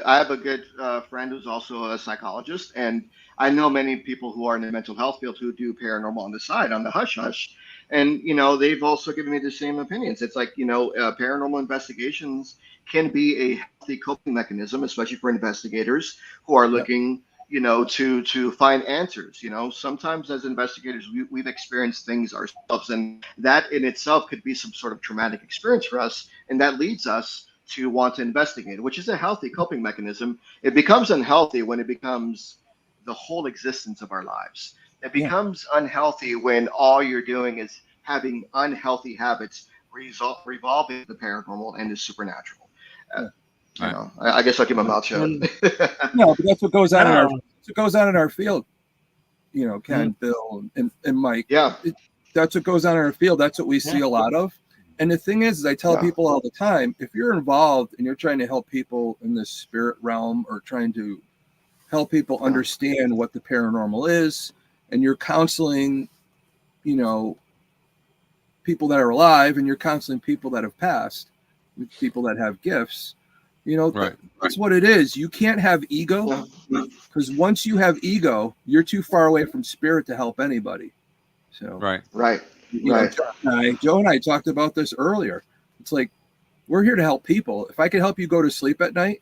I have a good friend who's also a psychologist, and I know many people who are in the mental health field who do paranormal on the side, on the hush hush. And, they've also given me the same opinions. It's like, paranormal investigations can be a healthy coping mechanism, especially for investigators who are looking to find answers. Sometimes as investigators, we've experienced things ourselves, and that in itself could be some sort of traumatic experience for us. And that leads us to want to investigate, which is a healthy coping mechanism. It becomes unhealthy when it becomes the whole existence of our lives. It becomes unhealthy when all you're doing is having unhealthy habits revolving the paranormal and the supernatural. I guess I'll keep my mouth shut. No, but that's what goes on in our field. Ken, Bill, and Mike. Yeah, that's what goes on in our field. That's what we see a lot of. And the thing is I tell people all the time, if you're involved and you're trying to help people in the spirit realm or trying to help people understand what the paranormal is, and you're counseling, people that are alive, and you're counseling people that have passed, people that have gifts. That's what it is. You can't have ego, because once you have ego, you're too far away from spirit to help anybody. So right. Joe and I talked about this earlier. It's like, we're here to help people. If I can help you go to sleep at night,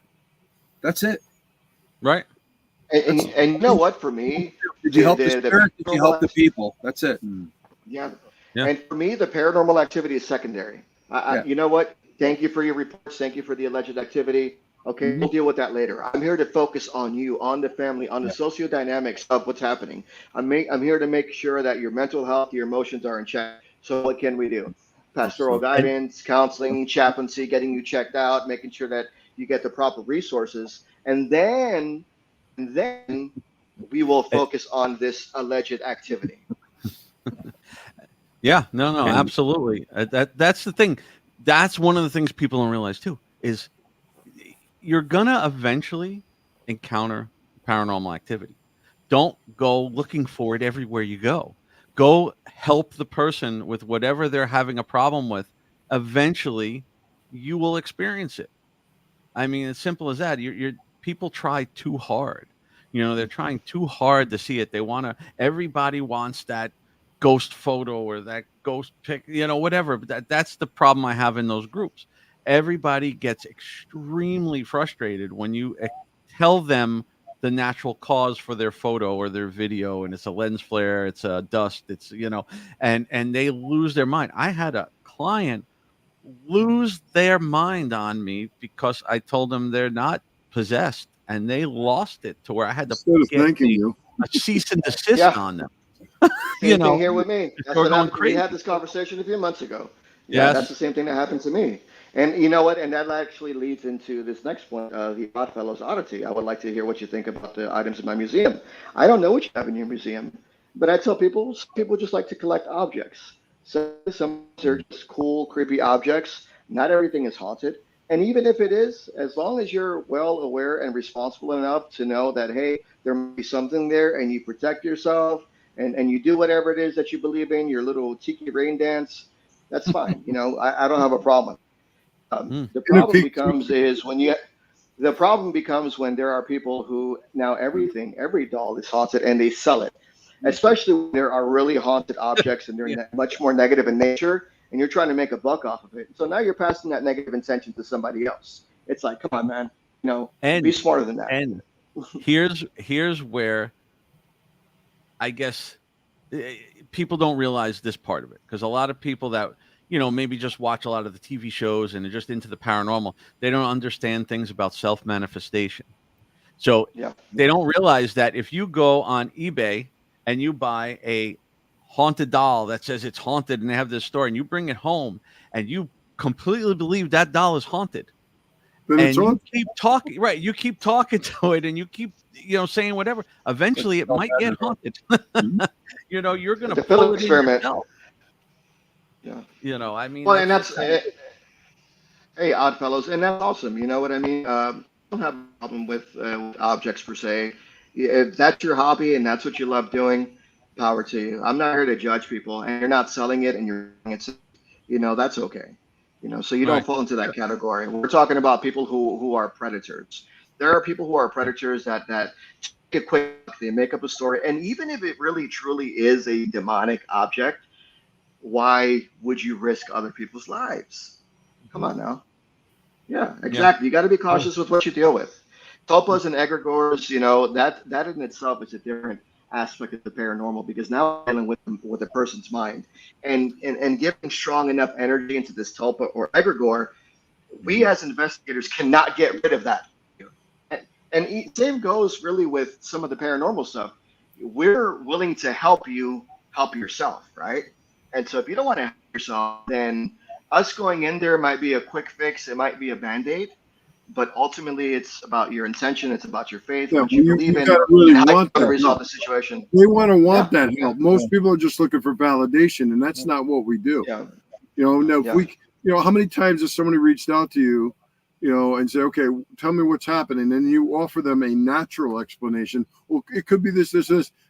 that's it. Right. And you know what? For me, did you help the spirit? Did you help the people? That's it. Yeah. And for me, the paranormal activity is secondary. You know what? Thank you for your reports. Thank you for the alleged activity. Okay, we'll deal with that later. I'm here to focus on you, on the family, on the sociodynamics of what's happening. I'm here to make sure that your mental health, your emotions are in check. So what can we do? Pastoral guidance, counseling, chaplaincy, getting you checked out, making sure that you get the proper resources. And then we will focus on this alleged activity. No, absolutely. That's the thing. That's one of the things people don't realize too, is you're gonna eventually encounter paranormal activity. Don't go looking for it everywhere you go. Go help the person with whatever they're having a problem with. Eventually, you will experience it. I mean, as simple as that. People try too hard. They're trying too hard to see it. Everybody wants that ghost photo or that ghost pic, whatever. But that's the problem I have in those groups. Everybody gets extremely frustrated when you tell them the natural cause for their photo or their video, and it's a lens flare, it's a dust, it's and they lose their mind. I had a client lose their mind on me because I told them they're not possessed, and they lost it to where I had to get a cease and desist on them. Same thing here with me. That's what happened. We had this conversation a few months ago. Yeah, that's the same thing that happened to me. And you know what? And that actually leads into this next point, the Oddfellows oddity. I would like to hear what you think about the items in my museum. I don't know what you have in your museum, but I tell people just like to collect objects. So some are just cool, creepy objects. Not everything is haunted. And even if it is, as long as you're well aware and responsible enough to know that, hey, there might be something there, and you protect yourself, and you do whatever it is that you believe in, your little tiki rain dance, that's fine. I don't have a problem. The problem becomes when there are people who now every doll is haunted and they sell it, especially when there are really haunted objects and they're much more negative in nature, and you're trying to make a buck off of it. So now you're passing that negative intention to somebody else. It's like, come on, man, be smarter than that. And here's where I guess people don't realize this part of it, because a lot of people that maybe just watch a lot of the TV shows and are just into the paranormal. They don't understand things about self-manifestation. So Yeah. they don't realize that if you go on eBay and you buy a haunted doll that says it's haunted and they have this story, and you bring it home and you completely believe that doll is haunted, Then and it's you on. keep talking, right? You keep talking to it, and you keep, saying whatever. Eventually, it might get haunted. You're going to The pull Philip it in experiment. yourself. Yeah. I mean, Well, and that's that's hey, Oddfellows, and that's awesome. You know what I mean? I don't have a problem with objects per se. If that's your hobby and that's what you love doing, power to you. I'm not here to judge people, and you're not selling it, and that's okay. So you don't right. fall into that category. We're talking about people who are predators. There are people who are predators that take a quick, they make up a story, and even if it really truly is a demonic object, why would you risk other people's lives? Come on now. Yeah, Yeah. exactly. You got to be cautious with what you deal with. Tulpas and egregores, that in itself is a different aspect of the paranormal, because now we're dealing with a person's mind, and giving strong enough energy into this tulpa or egregore, we as investigators cannot get rid of that. And same goes really with some of the paranormal stuff. We're willing to help you help yourself, right? And so if you don't want to help yourself, then us going in there might be a quick fix. It might be a band-aid, but ultimately it's about your intention. It's about your faith, Yeah, what you believe you in, gotta really and how want you that resolve help. the situation. They want to want Yeah. that help. Most people are just looking for validation, and that's not what we do. Yeah. Now if Yeah. we, how many times has somebody reached out to you, and say, okay, tell me what's happening, and you offer them a natural explanation. Well, it could be this,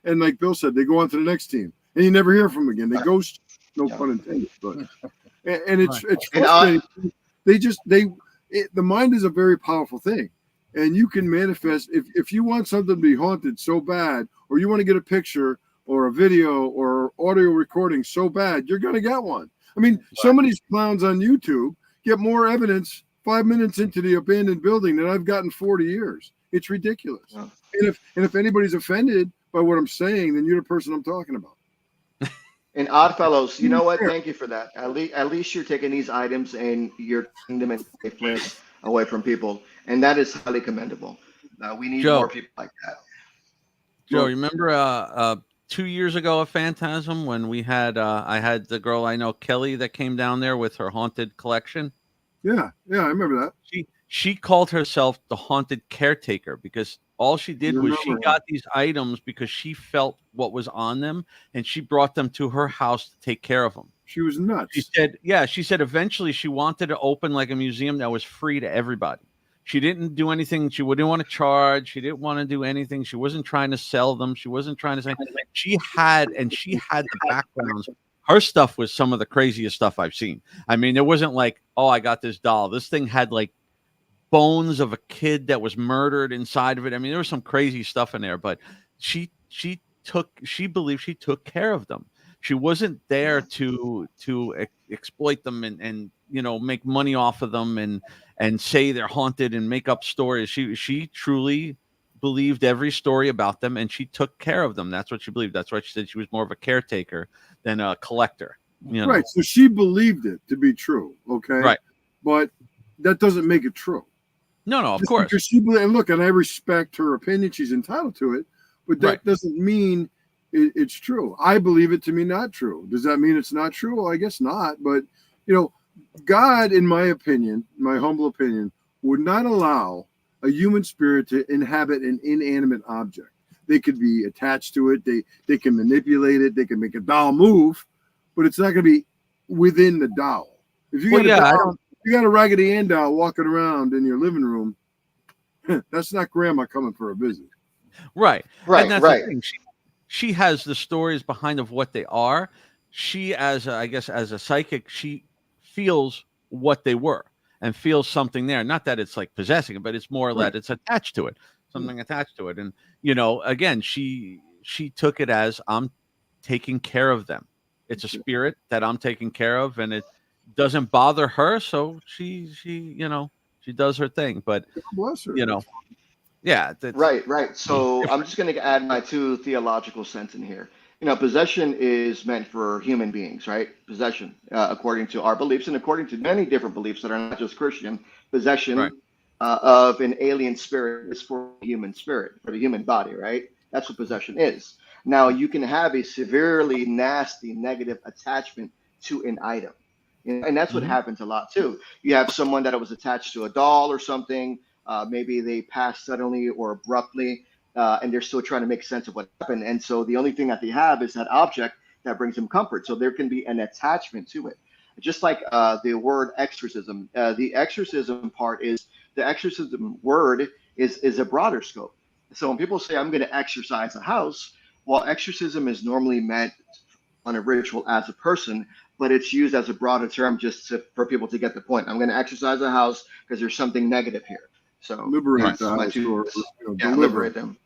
and like Bill said, they go on to the next team, and you never hear from them again. They ghost, no pun intended, but and it's frustrating. The mind is a very powerful thing, and you can manifest if you want something to be haunted so bad, or you want to get a picture or a video or audio recording so bad, you're going to get one. I mean, some of these clowns on YouTube get more evidence 5 minutes into the abandoned building than I've gotten 40 years. It's ridiculous. Yeah. And if anybody's offended by what I'm saying, then you're the person I'm talking about. And Oddfellows, you know what? Thank you for that. At least you're taking these items and you're taking them in a place away from people, and that is highly commendable. We need Joe. more people like that. Joe, you remember 2 years ago at Phantasm when we had I had the girl I know, Kelly, that came down there with her haunted collection? Yeah, I remember that. She called herself the haunted caretaker, because all she did was she got these items because she felt what was on them, and she brought them to her house to take care of them. She was nuts. She said eventually she wanted to open like a museum that was free to everybody. She didn't do anything. She wouldn't want to charge. She didn't want to do anything. She wasn't trying to sell them. She wasn't trying to say. She had the backgrounds. Her stuff was some of the craziest stuff I've seen. I mean, it wasn't like, oh, I got this doll. This thing had like bones of a kid that was murdered inside of it. I mean, there was some crazy stuff in there, but she believed she took care of them. She wasn't there to exploit them and make money off of them and say they're haunted and make up stories. She truly believed every story about them, and she took care of them. That's what she believed. That's why she said she was more of a caretaker than a collector. Right. So she believed it to be true. Okay. Right. But that doesn't make it true. No, of course. Because she believed, look, and I respect her opinion. She's entitled to it, but that doesn't mean it's true. I believe it to be not true. Does that mean it's not true? Well, I guess not. But God, in my opinion, my humble opinion, would not allow a human spirit to inhabit an inanimate object. They could be attached to it. They can manipulate it. They can make a doll move, but it's not going to be within the doll. If you got a Raggedy Ann doll walking around in your living room, that's not grandma coming for a visit. Right. And that's the thing. She has the stories behind of what they are. She, as a psychic, she feels what they were and feels something there. Not that it's like possessing it, but it's more that it's attached to it, something attached to it. And, again, she took it as I'm taking care of them. It's a spirit that I'm taking care of, and it doesn't bother her. So she does her thing, but bless her. Right. So I'm just going to add my 2 theological cents in here. Possession is meant for human beings, right? Possession, according to our beliefs and according to many different beliefs that are not just Christian, possession Right. Of an alien spirit is for the human spirit, for the human body, right? That's what possession is. Now, you can have a severely nasty negative attachment to an item. And that's what happens a lot too. You have someone that was attached to a doll or something. Maybe they passed suddenly or abruptly, and they're still trying to make sense of what happened. And so the only thing that they have is that object that brings them comfort. So there can be an attachment to it. Just like the word exorcism, the exorcism part is the exorcism word is a broader scope. So when people say I'm going to exorcise a house, well, exorcism is normally meant on a ritual as a person, but it's used as a broader term just for people to get the point. I'm going to exorcise a house because there's something negative here. So Liberate the house or deliver. liberate them.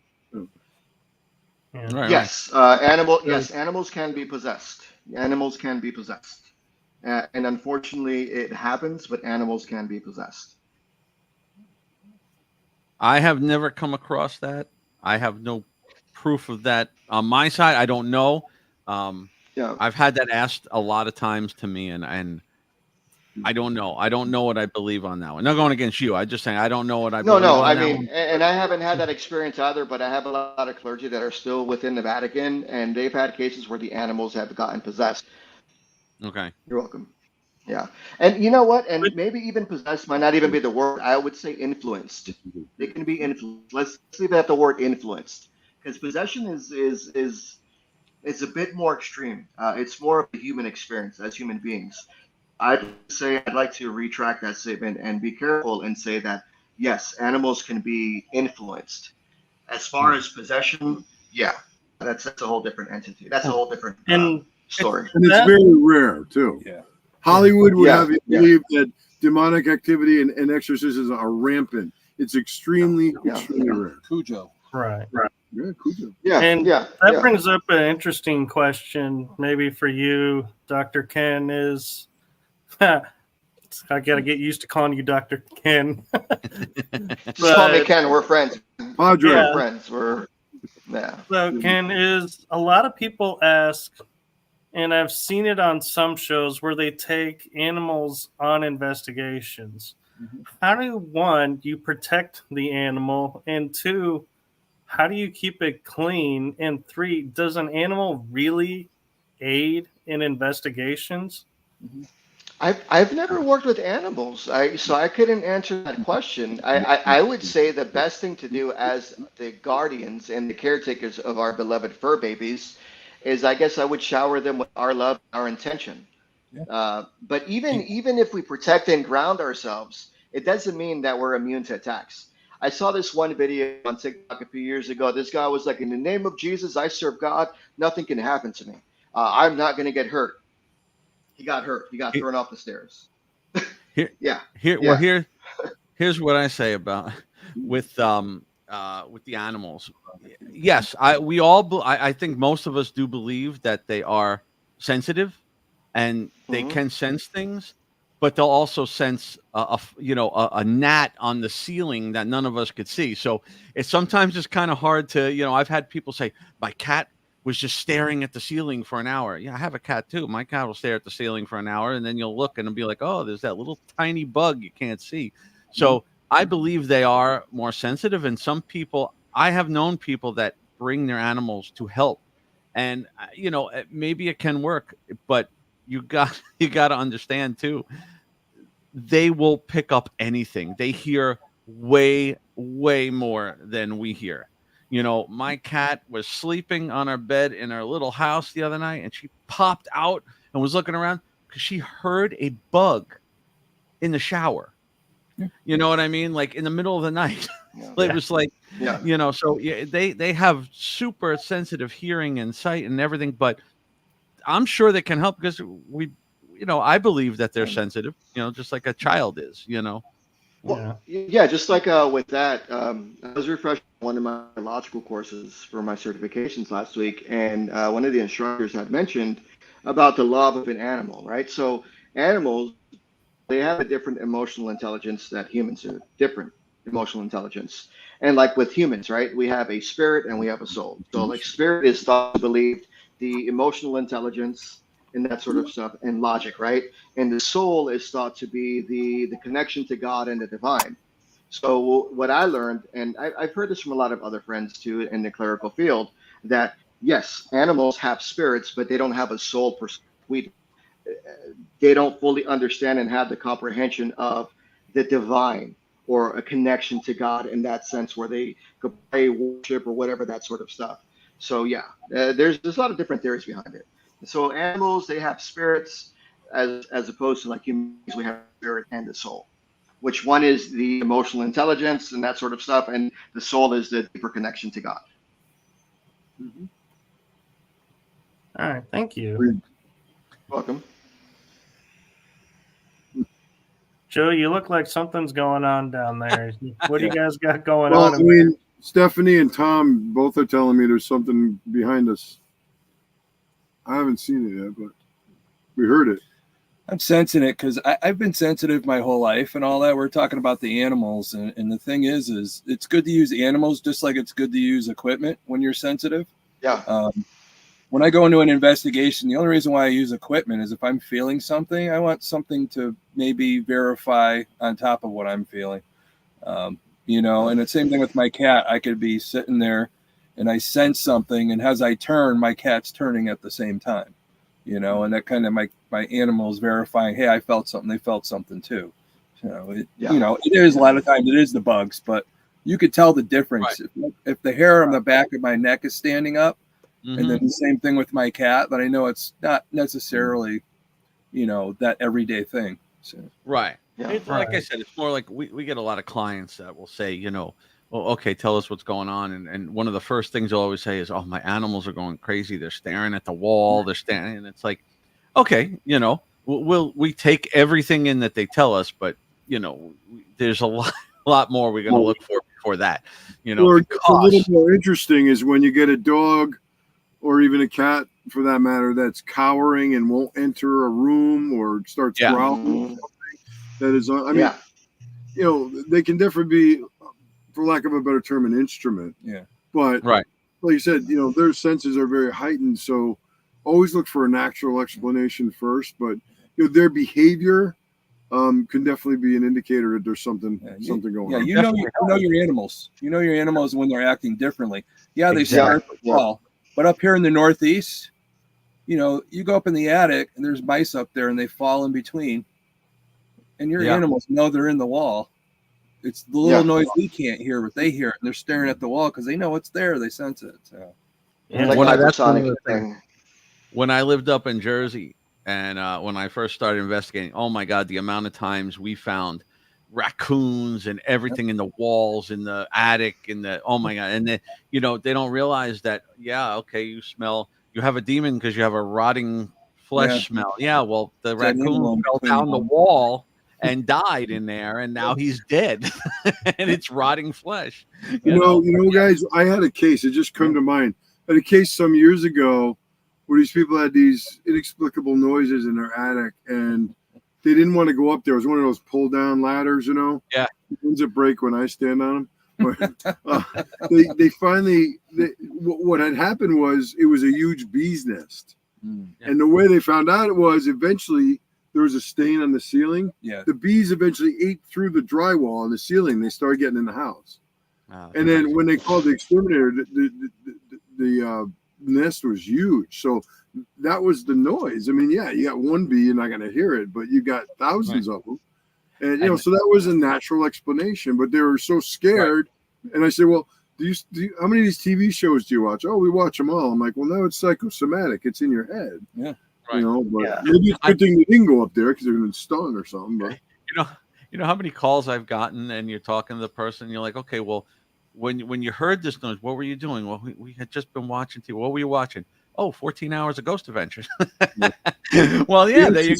Yeah. Right, Yes, animals can be possessed. Animals can be possessed, and unfortunately, it happens. But animals can be possessed. I have never come across that. I have no proof of that on my side. I don't know. Yeah. I've had that asked a lot of times to me, and I don't know. I don't know what I believe on that one. Not going against you. I just saying I don't know what I believe No. on I that mean, one. and I haven't had that experience either. But I have a lot of clergy that are still within the Vatican, and they've had cases where the animals have gotten possessed. Okay. You're welcome. Yeah, and you know what? And maybe even possessed might not even be the word. I would say influenced. They can be influenced. Let's leave it at the word influenced, because possession is a bit more extreme. It's more of a human experience as human beings. I'd like to retract that statement and be careful and say that yes, animals can be influenced. As far as possession, yeah, that's a whole different entity. That's a whole different And story. And it's very rare too. Yeah. Hollywood would have you Yeah. believe that demonic activity and exorcisms are rampant. It's extremely rare. Cujo. right. Yeah, Cujo. Yeah, And yeah, that yeah. brings up an interesting question, maybe for you, Dr. Ken, is I gotta get used to calling you Dr. Ken. Just call me But- Ken. We're friends. Padre. Yeah. We're friends. Yeah. So, Ken, is a lot of people ask, and I've seen it on some shows where they take animals on investigations. How do, one, you protect the animal, and two, how do you keep it clean, and three, does an animal really aid in investigations? I've never worked with animals, so I couldn't answer that question. I would say the best thing to do as the guardians and the caretakers of our beloved fur babies is, I guess, I would shower them with our love, our intention. But even if we protect and ground ourselves, it doesn't mean that we're immune to attacks. I saw this one video on TikTok a few years ago. This guy was like, "In the name of Jesus, I serve God. Nothing can happen to me. I'm not going to get hurt." He got hurt. He got thrown off the stairs. Here's what I say about with the animals. Yes, I think most of us do believe that they are sensitive and they can sense things, but they'll also sense a gnat on the ceiling that none of us could see. So it's sometimes just kind of hard to, I've had people say my cat was just staring at the ceiling for an hour. Yeah, I have a cat too. My cat will stare at the ceiling for an hour, and then you'll look and it'll be like, oh, there's that little tiny bug you can't see. So I believe they are more sensitive. And some people, I have known people that bring their animals to help, and maybe it can work, but you got to understand too, they will pick up anything. They hear way more than we hear. My cat was sleeping on our bed in our little house the other night, and she popped out and was looking around because she heard a bug in the shower. You know what I mean? Like in the middle of the night. It was like, so they have super sensitive hearing and sight and everything, but I'm sure they can help because I believe that they're sensitive, just like a child is, Well, just like with that, I was refreshing one of my theological courses for my certifications last week, and one of the instructors had mentioned about the love of an animal, right? So animals, they have a different emotional intelligence that humans do, different emotional intelligence. And like with humans, right, we have a spirit and we have a soul. So like spirit is thought, believed the emotional intelligence and that sort of stuff, and logic, right? And the soul is thought to be the connection to God and the divine. So what I learned, and I've heard this from a lot of other friends too in the clerical field, that yes, animals have spirits, but they don't have a soul per se. They don't fully understand and have the comprehension of the divine or a connection to God in that sense, where they could pray, worship, or whatever, that sort of stuff. So yeah, there's a lot of different theories behind it. So animals, they have spirits, as opposed to like humans, we have spirit and the soul, which one is the emotional intelligence and that sort of stuff, and the soul is the deeper connection to God. Mhm. All right, thank you. Agreed. Welcome. Joe, you look like something's going on down there. What do you guys got going Well, on? I mean, Stephanie and Tom both are telling me there's something behind us. I haven't seen it yet, but we heard it. I'm sensing it because I've been sensitive my whole life and all that. We're talking about the animals, and the thing is it's good to use animals just like it's good to use equipment when you're sensitive. Yeah. When I go into an investigation, the only reason why I use equipment is if I'm feeling something, I want something to maybe verify on top of what I'm feeling. And the same thing with my cat. I could be sitting there and I sense something, and as I turn, my cat's turning at the same time, and that kind of my animal is verifying, hey, I felt something. They felt something too. It is a lot of times it is the bugs, but you could tell the difference. Right. If the hair on the back of my neck is standing up, and then the same thing with my cat, then I know it's not necessarily, that everyday thing. So. Right. Yeah. It's, like I said, it's more like we get a lot of clients that will say, well, okay, tell us what's going on. And one of the first things they'll always say is, oh, my animals are going crazy. They're staring at the wall. They're staring. And it's like, okay, we take everything in that they tell us, but, there's a lot more we're going to look for before that, Or a little more interesting is when you get a dog or even a cat, for that matter, that's cowering and won't enter a room or starts growling. That is, they can definitely be, for lack of a better term, an instrument. Yeah. But right, like you said, their senses are very heightened. So always look for a natural explanation first. But their behavior can definitely be an indicator that there's something going on. You know your animals. You know your animals when they're acting differently. Yeah, they start at the wall. But up here in the Northeast, you go up in the attic and there's mice up there and they fall in between. And your animals know they're in the wall. It's the little noise we can't hear, but they hear it. And they're staring at the wall because they know it's there. They sense it. So. Like hypersonic thing. When I lived up in Jersey and when I first started investigating, oh, my God, the amount of times we found raccoons and everything in the walls, in the attic, oh my God. And then, they don't realize that, you have a demon because you have a rotting flesh smell. Yeah. Well, the raccoon fell down the wall and died in there, and now he's dead and it's rotting flesh. Guys, I had a case. It just come to mind. I had a case some years ago where these people had these inexplicable noises in their attic, and they didn't want to go up there. It was one of those pull down ladders, Yeah. Ones that break when I stand on them. They finally, what had happened was it was a huge bee's nest. And the way they found out it was eventually there was a stain on the ceiling. Yeah. The bees eventually ate through the drywall on the ceiling. They started getting in the house. And then when they called the exterminator, the nest was huge. So that was the noise. I mean, you got one bee, you're not going to hear it, but you got thousands of them. And, so that was a natural explanation, but they were so scared. Right. And I said, well, how many of these TV shows do you watch? Oh, we watch them all. I'm like, well, no, it's psychosomatic. It's in your head. Yeah. Right. But maybe it's a good thing they didn't go up there because they're going to stun or something. But you know how many calls I've gotten and you're talking to the person and you're like, okay, well, when you heard this noise, what were you doing? Well, we had just been watching TV. What were you watching? Oh, 14 hours of Ghost Adventures. Well, there you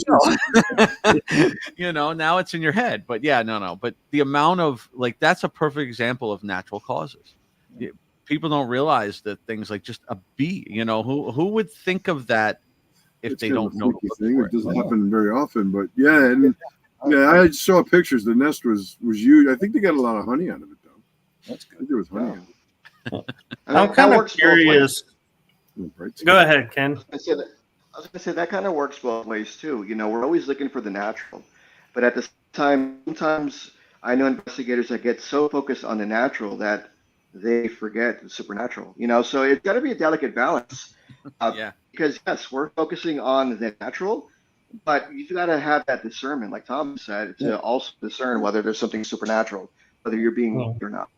go. Now it's in your head. But no. But the amount of, that's a perfect example of natural causes. People don't realize that things like just a bee, who would think of that if they don't know? It doesn't happen very often. But I saw pictures. The nest was huge. I think they got a lot of honey out of it, though. That's good. There was honey. I'm kind of curious. Go ahead, Ken. I was going to say that kind of works both ways too. You know, we're always looking for the natural, but at the same time, sometimes I know investigators that get so focused on the natural that they forget the supernatural. You know, so it's got to be a delicate balance. Because yes, we're focusing on the natural, but you've got to have that discernment, like Tom said, to also discern whether there's something supernatural, whether you're being or not.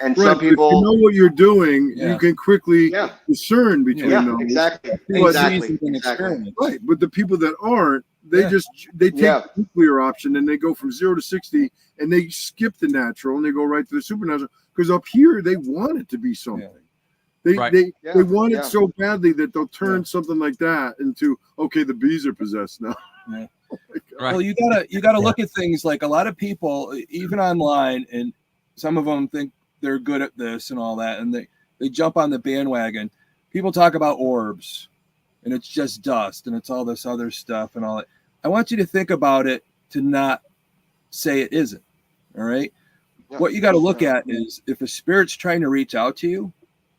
And some people, if you know what you're doing, you can quickly discern between those. Exactly. Right, but the people that aren't, they take the nuclear option and they go from 0 to 60 and they skip the natural and they go right to the supernatural because up here they want it to be something. They want it so badly that they'll turn something like that into, okay, the bees are possessed now. Well, you gotta look at things like a lot of people, even online, and some of them think they're good at this and all that, and they jump on the bandwagon. People talk about orbs, and it's just dust, and it's all this other stuff and all that. I want you to think about it to not say it isn't. All right. Yeah. What you got to look at is if a spirit's trying to reach out to you,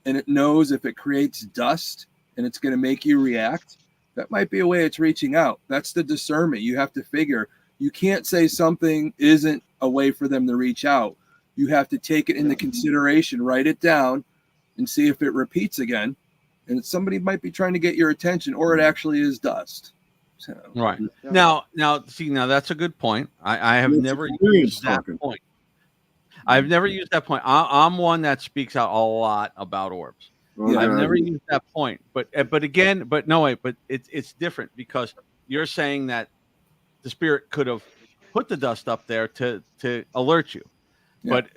and it knows if it creates dust and it's going to make you react, that might be a way it's reaching out. That's the discernment. You have to figure. You can't say something isn't a way for them to reach out. You have to take it into consideration, write it down, and see if it repeats again. And somebody might be trying to get your attention, or it actually is dust. So, right. Now, that's a good point. I have never used that point. I've never used that point. I'm one that speaks out a lot about orbs. I've never used that point. But it's different because you're saying that the spirit could have put the dust up there to alert you. Yeah. But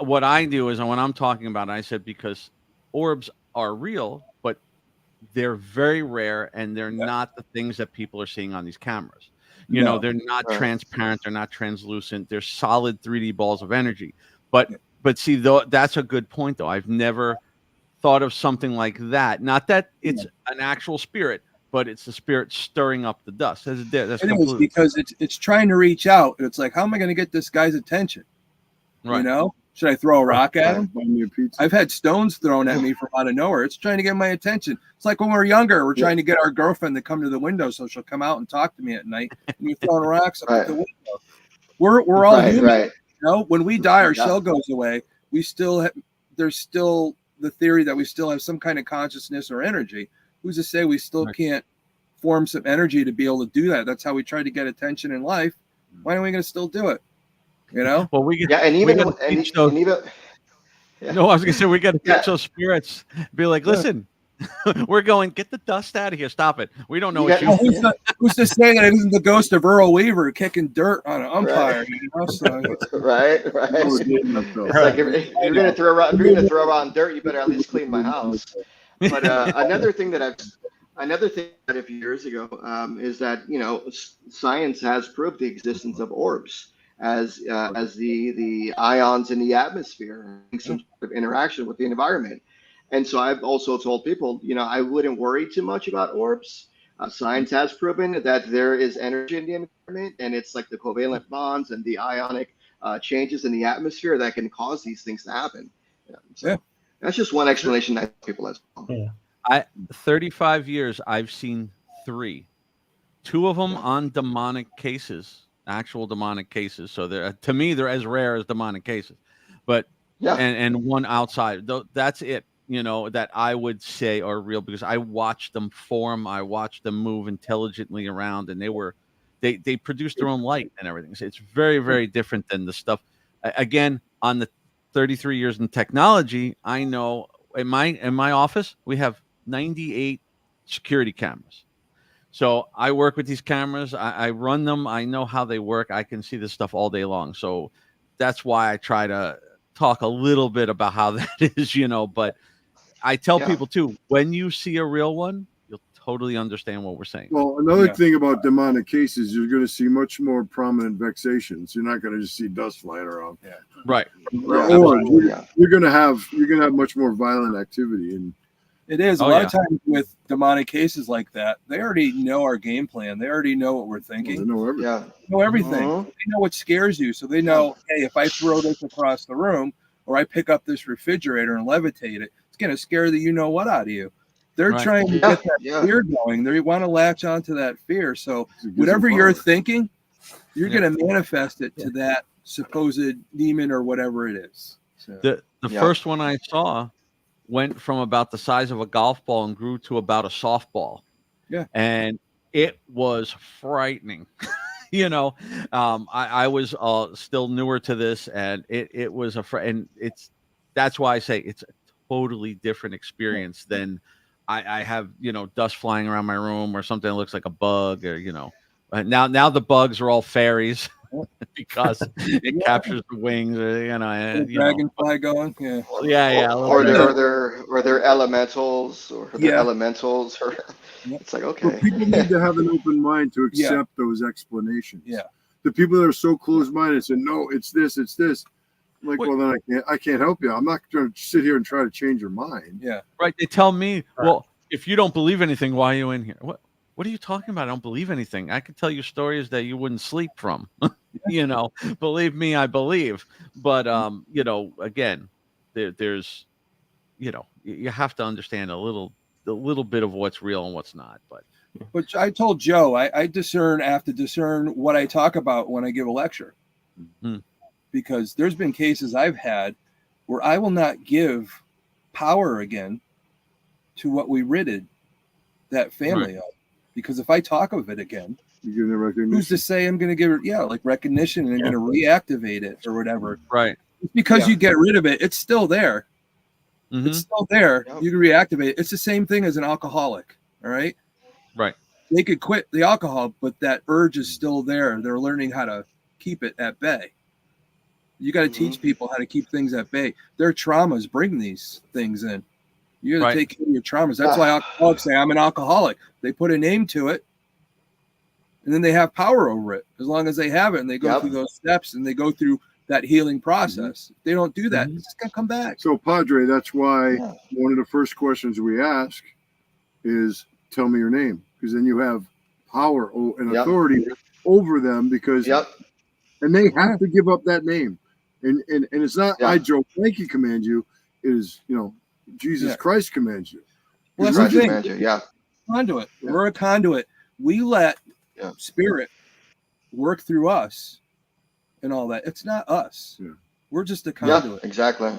what I do is when I'm talking about it, I said because orbs are real, but they're very rare and they're not the things that people are seeing on these cameras. You know, they're not transparent, they're not translucent, they're solid 3D balls of energy. But see, though, that's a good point, though. I've never thought of something like that. Not that it's an actual spirit, but it's the spirit stirring up the dust. That's it is because it's trying to reach out. It's like, how am I going to get this guy's attention? Right. You know, should I throw a rock at him? I've had stones thrown at me from out of nowhere. It's trying to get my attention. It's like when we were younger, we're trying to get our girlfriend to come to the window so she'll come out and talk to me at night. And you're throwing rocks up at the window. We're all human. Right. You know, when we die, our shell goes away. We still there's still the theory that we still have some kind of consciousness or energy. Who's to say we still can't form some energy to be able to do that? That's how we try to get attention in life. Why aren't we going to still do it? You know? Well, we No, I was gonna say we got to teach those spirits. Be like, listen, we're going. Get the dust out of here. Stop it. We don't know what you. Who's to say that it isn't the ghost of Earl Weaver kicking dirt on an umpire? You know? Right. It's like if you're gonna throw around dirt, you better at least clean my house. But another thing that a few years ago is that science has proved the existence of orbs as the ions in the atmosphere, some sort of interaction with the environment. And so I've also told people, I wouldn't worry too much about orbs. Science has proven that there is energy in the environment, and it's like the covalent bonds and the ionic changes in the atmosphere that can cause these things to happen. That's just one explanation I tell people as well. 35 years, I've seen 3. 2 of them on demonic cases. Actual demonic cases, so to me they're as rare as demonic cases, but and one outside. That's it. That I would say are real because I watched them form. I watched them move intelligently around, and they produced their own light and everything. So it's very, very different than the stuff. Again, on the 33 years in technology, I know in my office we have 98 security cameras. So I work with these cameras. I run them. I know how they work. I can see this stuff all day long. So that's why I try to talk a little bit about how that is, But I tell people, too, when you see a real one, you'll totally understand what we're saying. Well, another thing about demonic cases, you're going to see much more prominent vexations. You're not going to just see dust flying around. Yeah. Right. Or you're going to have much more violent activity. And it is a lot of times with demonic cases like that, they already know our game plan. They already know what we're thinking. They know everything. They know everything. They know what scares you. So they know, hey, if I throw this across the room or I pick up this refrigerator and levitate it, it's going to scare the you-know-what out of you. They're Right. trying to Yeah, get that yeah. fear going. They want to latch onto that fear. So It gives whatever them you're power. thinking, you're Yeah. going to manifest it to that supposed demon or whatever it is. So, The Yeah. first one I saw went from about the size of a golf ball and grew to about a softball. Yeah. And it was frightening. You know, I was still newer to this, and it was and that's why I say it's a totally different experience than I have, you know, dust flying around my room or something that looks like a bug, or, you know, now the bugs are all fairies because it Yeah. captures the wings, or, you know, dragonfly going. Yeah. yeah, a little Or bit. they're elementals, or they're Yeah. elementals, or Yeah. it's like, But okay. people need to have an open mind to Yeah. accept those explanations. Yeah. The people that are so closed-minded say, "No, it's this, it's this." I'm like, Wait. well, then I can't help you. I'm not going to sit here and try to change your mind. Yeah. Right. They tell me, well, if you don't believe anything, why are you in here? What are you talking about? I don't believe anything. I could tell you stories that you wouldn't sleep from. You know, believe me, I believe. But you know, again, there's, you know, you have to understand a little bit of what's real and what's not. But I told Joe, I have to discern what I talk about when I give a lecture. Hmm. Because there's been cases I've had where I will not give power again to what we ridded that family of. Because if I talk of it again, You give them recognition. who's to say I'm going to give it, like recognition, and I'm going to reactivate it or whatever. Right. Because Yeah. you get rid of it, it's still there. Mhm. It's still there. Yep. You can reactivate it. It's the same thing as an alcoholic. All right. Right. They could quit the alcohol, but that urge is still there. They're learning how to keep it at bay. You got to teach people how to keep things at bay. Their traumas bring these things in. You got to take care of your traumas. That's why alcoholics say, I'm an alcoholic. They put a name to it, and then they have power over it as long as they have it, and they go through those steps, and they go through that healing process. If they don't do that, it's going to come back. So, Padre, that's why one of the first questions we ask is, tell me your name, because then you have power and authority over them, because and they have to give up that name. And it's not I, Joe Franke, command you. It is, you know, Jesus Christ commands you. Well, that's the thing. Conduit. Yeah. We're a conduit. We let spirit work through us and all that. It's not us. Yeah. We're just a conduit. Yeah, exactly.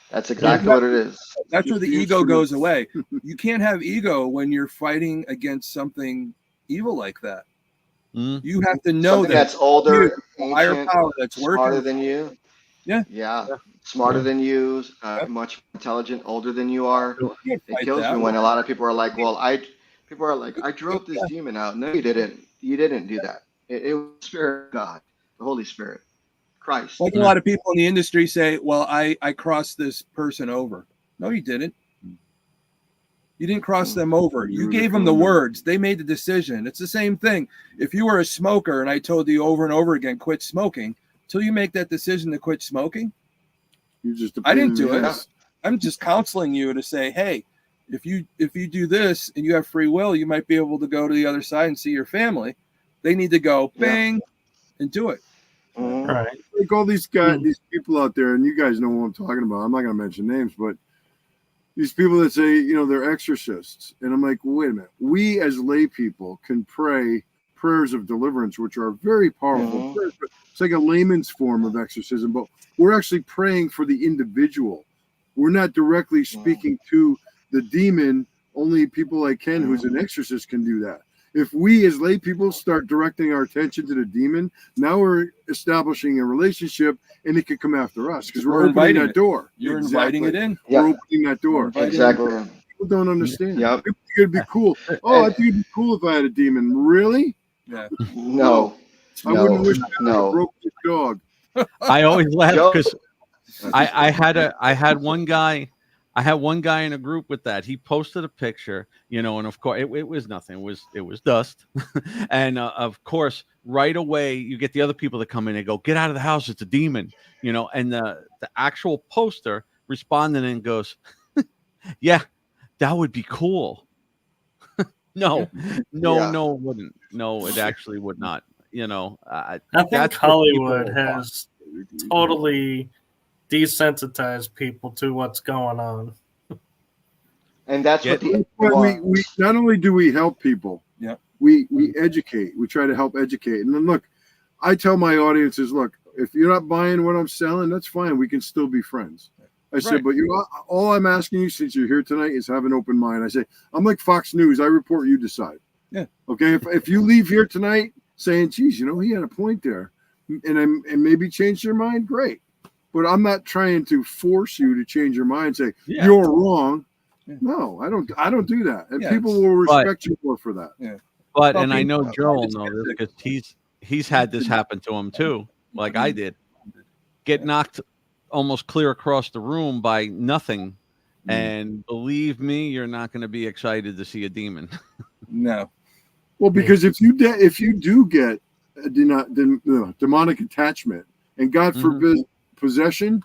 That's exactly what it is. That's where the ego goes away. You can't have ego when you're fighting against something evil like that. You have to know something that that's older, higher ancient, power that's smarter working than you. Yeah. Smarter than you, much more intelligent, older than you are. It kills me when a lot of people are like, well, I drove this demon out. No, you didn't. You didn't do that. It was the Spirit of God, the Holy Spirit, Christ. Like a lot of people in the industry say, well, I crossed this person over. No, you didn't. You didn't cross them over. You gave them the words. They made the decision. It's the same thing. If you were a smoker and I told you over and over again, quit smoking, till you make that decision to quit smoking, I didn't do it. I'm just counseling you to say, hey, if you do this and you have free will, you might be able to go to the other side and see your family. They need to go bang and do it. Right. Like all these guys, these people out there, and you guys know what I'm talking about. I'm not going to mention names, but these people that say, you know, they're exorcists. And I'm like, wait a minute. We as lay people can pray prayers of deliverance, which are very powerful prayers. It's like a layman's form of exorcism, but we're actually praying for the individual. We're not directly speaking to the demon. Only people like Ken, who's an exorcist, can do that. If we as lay people start directing our attention to the demon, now we're establishing a relationship, and it could come after us because we're opening that door. You're inviting it in. We're opening that door. Exactly. People don't understand. People think it'd be cool. Oh, I think it'd be cool if I had a demon. Really? Yeah. No. I wouldn't wish I had a broke dog. I always laugh because I had one guy in a group with that. He posted a picture, you know, and of course it was nothing. It was dust, and of course right away you get the other people that come in and go, "Get out of the house! It's a demon," you know. And the actual poster responded and goes, "Yeah, that would be cool." No, it wouldn't. No, it actually would not. You know, I think Hollywood has totally desensitized people to what's going on. And that's what the we not only do we help people, Yeah. we educate. We try to help educate. And then look, I tell my audiences, look, if you're not buying what I'm selling, that's fine. We can still be friends. I said, but all I'm asking you since you're here tonight is have an open mind. I say, I'm like Fox News. I report, you decide. Yeah. Okay. If you leave here tonight saying, geez, you know, he had a point there and maybe change your mind, great. But I'm not trying to force you to change your mind, say you're wrong. Yeah. No, I don't do that. And Yeah, people will respect you more for that. Yeah. But, and I know Joe will know this because he's had this happen to him too, like I did. Get knocked almost clear across the room by nothing. And believe me, you're not going to be excited to see a demon. No. Well, because if you do get a demonic attachment, and God forbid possession,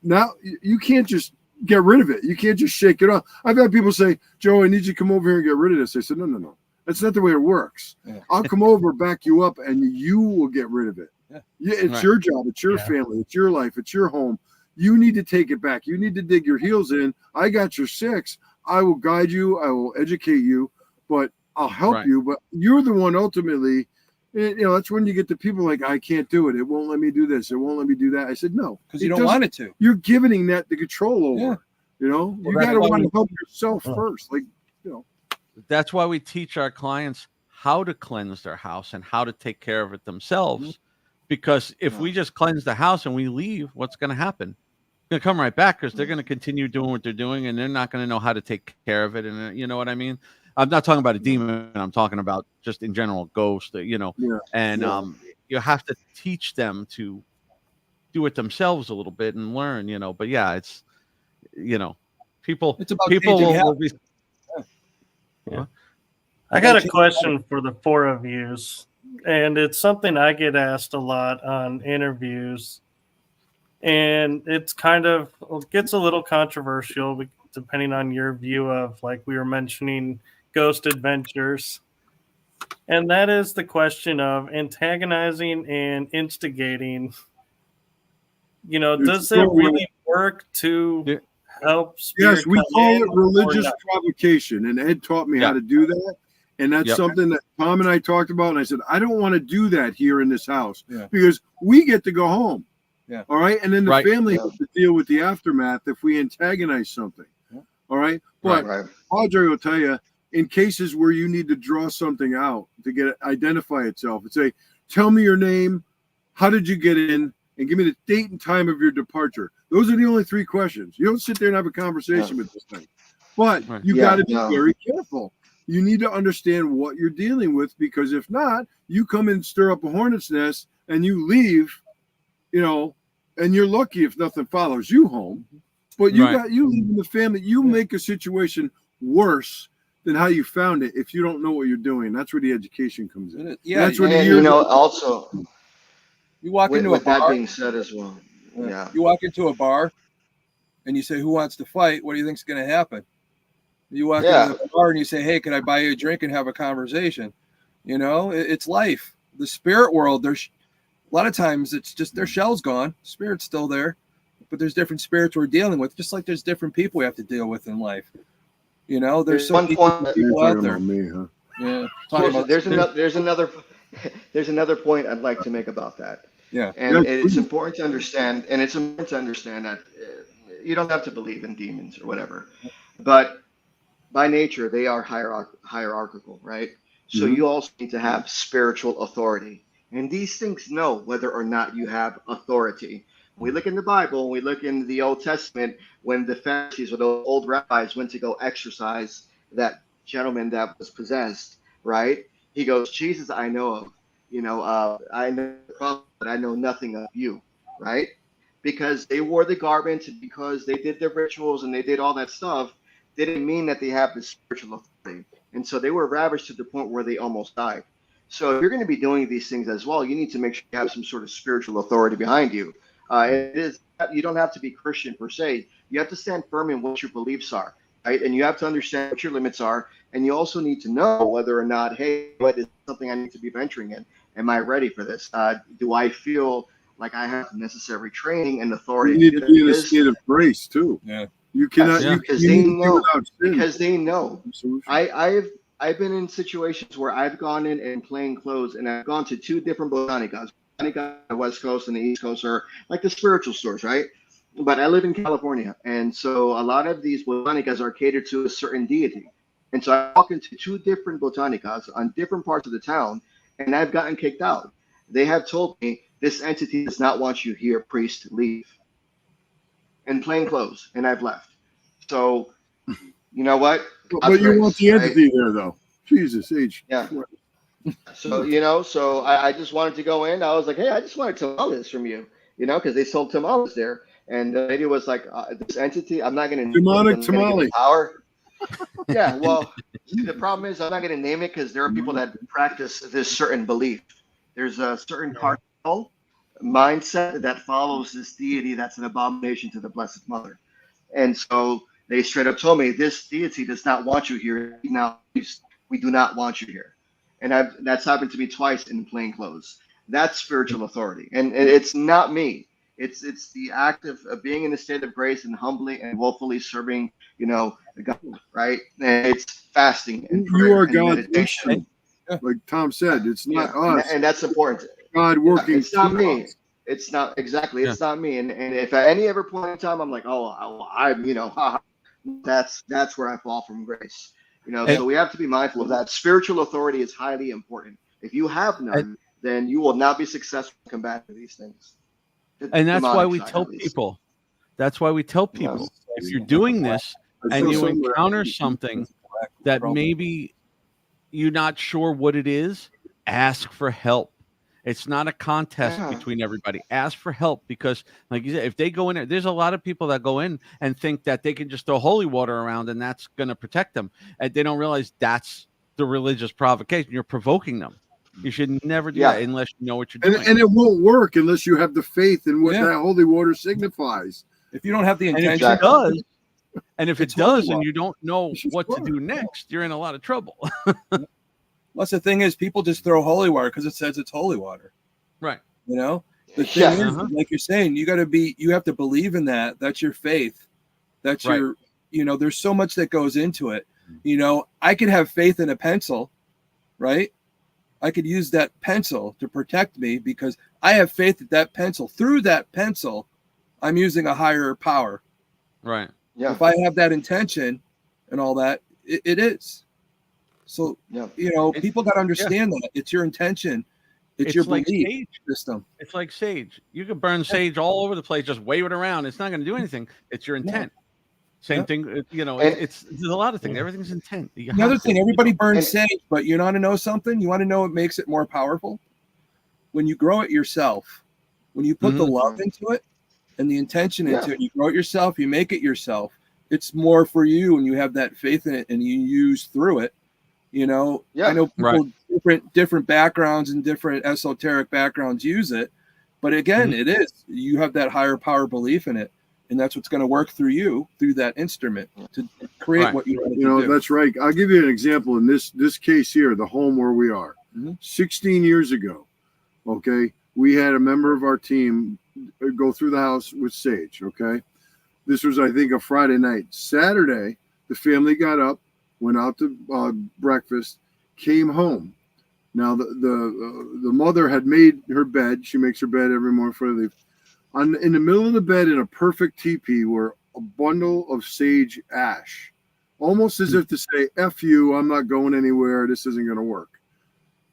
now you can't just get rid of it. You can't just shake it off. I've had people say, Joe, I need you to come over here and get rid of this. I said, no. That's not the way it works. Yeah. I'll come over, back you up, and you will get rid of it. Yeah, it's your job. It's your family. It's your life. It's your home. You need to take it back. You need to dig your heels in. I got your 6. I will guide you. I will educate you, but I'll help you. But you're the one ultimately. You know, that's when you get the people like, I can't do it. It won't let me do this. It won't let me do that. I said, no. Because you don't want it to. You're giving that the control over. Yeah. You know, you got to want to help yourself first. Like, you know. That's why we teach our clients how to cleanse their house and how to take care of it themselves. Because if we just cleanse the house and we leave, what's going to happen? It's going to come right back because they're going to continue doing what they're doing and they're not going to know how to take care of it. And you know what I mean? I'm not talking about a demon. I'm talking about just in general ghosts, you know, and you have to teach them to do it themselves a little bit and learn, you know, but it's, you know, people will be. I got a question for the 4 of you, and it's something I get asked a lot on interviews, and it's gets a little controversial depending on your view of, like we were mentioning, ghost adventures. And that is the question of antagonizing and instigating. You know, does it really work to help spirit? Yes, we call it religious provocation, and Ed taught me how to do that. And that's something that Tom and I talked about. And I said, I don't want to do that here in this house because we get to go home. Yeah. All right. And then the family has to deal with the aftermath if we antagonize something. Yeah. All right. But Padre will tell you, in cases where you need to draw something out to get it identify itself and say, tell me your name, how did you get in, and give me the date and time of your departure. Those are the only 3 questions. You don't sit there and have a conversation with this thing. But you got to be very careful. You need to understand what you're dealing with, because if not, you come and stir up a hornet's nest and you leave, you know, and you're lucky if nothing follows you home. But you leave in the family, you make a situation worse than how you found it if you don't know what you're doing. That's where the education comes in. Yeah, that's where you know. Also, you walk into a bar. That being said, as well, you walk into a bar, and you say, "Who wants to fight?" What do you think's going to happen? You walk into the bar and you say, "Hey, can I buy you a drink and have a conversation?" You know, it's life. The spirit world. There's a lot of times it's just their shell's gone. Spirit's still there, but there's different spirits we're dealing with. Just like there's different people we have to deal with in life. You know, there's some people out there. Yeah. There's another point I'd like to make about that. Yeah. And it's important to understand, that you don't have to believe in demons or whatever, but by nature, they are hierarchical, right? So you also need to have spiritual authority. And these things know whether or not you have authority. When we look in the Bible, we look in the Old Testament, when the Pharisees or the old rabbis went to go exorcise that gentleman that was possessed, right? He goes, Jesus, I know of. You know, I know the prophet, but I know nothing of you, right? Because they wore the garment, because they did their rituals and they did all that stuff, didn't mean that they have the spiritual authority. And so they were ravished to the point where they almost died. So if you're going to be doing these things as well, you need to make sure you have some sort of spiritual authority behind you. You don't have to be Christian per se. You have to stand firm in what your beliefs are, right? And you have to understand what your limits are. And you also need to know whether or not, hey, what is something I need to be venturing in? Am I ready for this? Do I feel like I have necessary training and authority? You need to be in a state of grace too. Yeah. You cannot. Yeah. Because you they need to be know. without sin. Because they know. Absolutely. I've been in situations where I've gone in plain clothes, and I've gone to two different botanicas. Botanica on the West Coast and the East Coast are like the spiritual stores, right? But I live in California, and so a lot of these botanicas are catered to a certain deity. And so I walk into two different botanicas on different parts of the town, and I've gotten kicked out. They have told me this entity does not want you here, priest, leave. In plain clothes, and I've left. So you know what? God's But you want grace, the right? entity there, though. Jesus H. Yeah. So so I just wanted to go in. I was like, hey, I just wanted tamales from you, because they sold tamales there. And the lady was like, this entity, I'm not going to Demonic give it tamale. power. Yeah, well, see, the problem is I'm not going to name it because there are people that practice this certain belief. There's a certain cartel mindset that follows this deity that's an abomination to the Blessed Mother. And so they straight up told me, this deity does not want you here. Now, we do not want you here. And that's happened to me twice in plain clothes. That's spiritual authority. And it's not me. It's the act of being in a state of grace and humbly and willfully serving, God, right? And it's fasting and prayer You are and God's meditation. instrument. Like Tom said, it's not us. And that's important. God working. It's not through me. us. It's not exactly. Yeah. It's not me. And if at any ever point in time I'm like, I'm, that's where I fall from grace. So we have to be mindful of that. Spiritual authority is highly important. If you have none, then you will not be successful in combating these things. And that's why we Demonic side, tell at least. people. That's why we tell people if you're doing this I and saw you somewhere- encounter something that maybe you're not sure what it is, ask for help. It's not a contest Yeah. between everybody. Ask for help because, like you said, if they go in there's a lot of people that go in and think that they can just throw holy water around and that's going to protect them. And they don't realize that's the religious provocation. You're provoking them. You should never do that unless you know what you're doing. And it won't work unless you have the faith in what Yeah. that holy water signifies. If you don't have the And if intention, it does, and if it It's holy does, and water. you don't know It's just what to water. do next, you're in a lot of trouble. plus the thing is, people just throw holy water because it says it's holy water. Right. The thing Yeah. is, like you're saying, you have to believe in that. That's your faith. That's Right. your, there's so much that goes into it. I could have faith in a pencil, right? I could use that pencil to protect me because I have faith that pencil, through that pencil, I'm using a higher power. Right. Yeah. If I have that intention and all that, it is. So, Yeah. people got to understand that it's your intention. It's your like belief sage. system. It's like sage. You could burn sage all over the place, just wave it around. It's not going to do anything. It's your intent. Same Yeah. thing. And- There's a lot of things. Everything's intent. You Another have to, thing, everybody burns And- sage, but you want to know something? You want to know what makes it more powerful? When you grow it yourself, when you put the love into it and the intention into it, you grow it yourself, you make it yourself. It's more for you and you have that faith in it and you use through it. I know people different backgrounds and different esoteric backgrounds use it, but again, it is you have that higher power belief in it, and that's what's going to work through you through that instrument to create what you want to do. That's right. I'll give you an example in this case here, the home where we are. 16 years ago, okay, we had a member of our team go through the house with sage. Okay, this was, I think, a Friday night. Saturday, the family got up, went out to breakfast, came home. Now the mother had made her bed. She makes her bed every morning before they leave. In the middle of the bed, in a perfect teepee, were a bundle of sage ash, almost as if to say, "F you, I'm not going anywhere. This isn't going to work."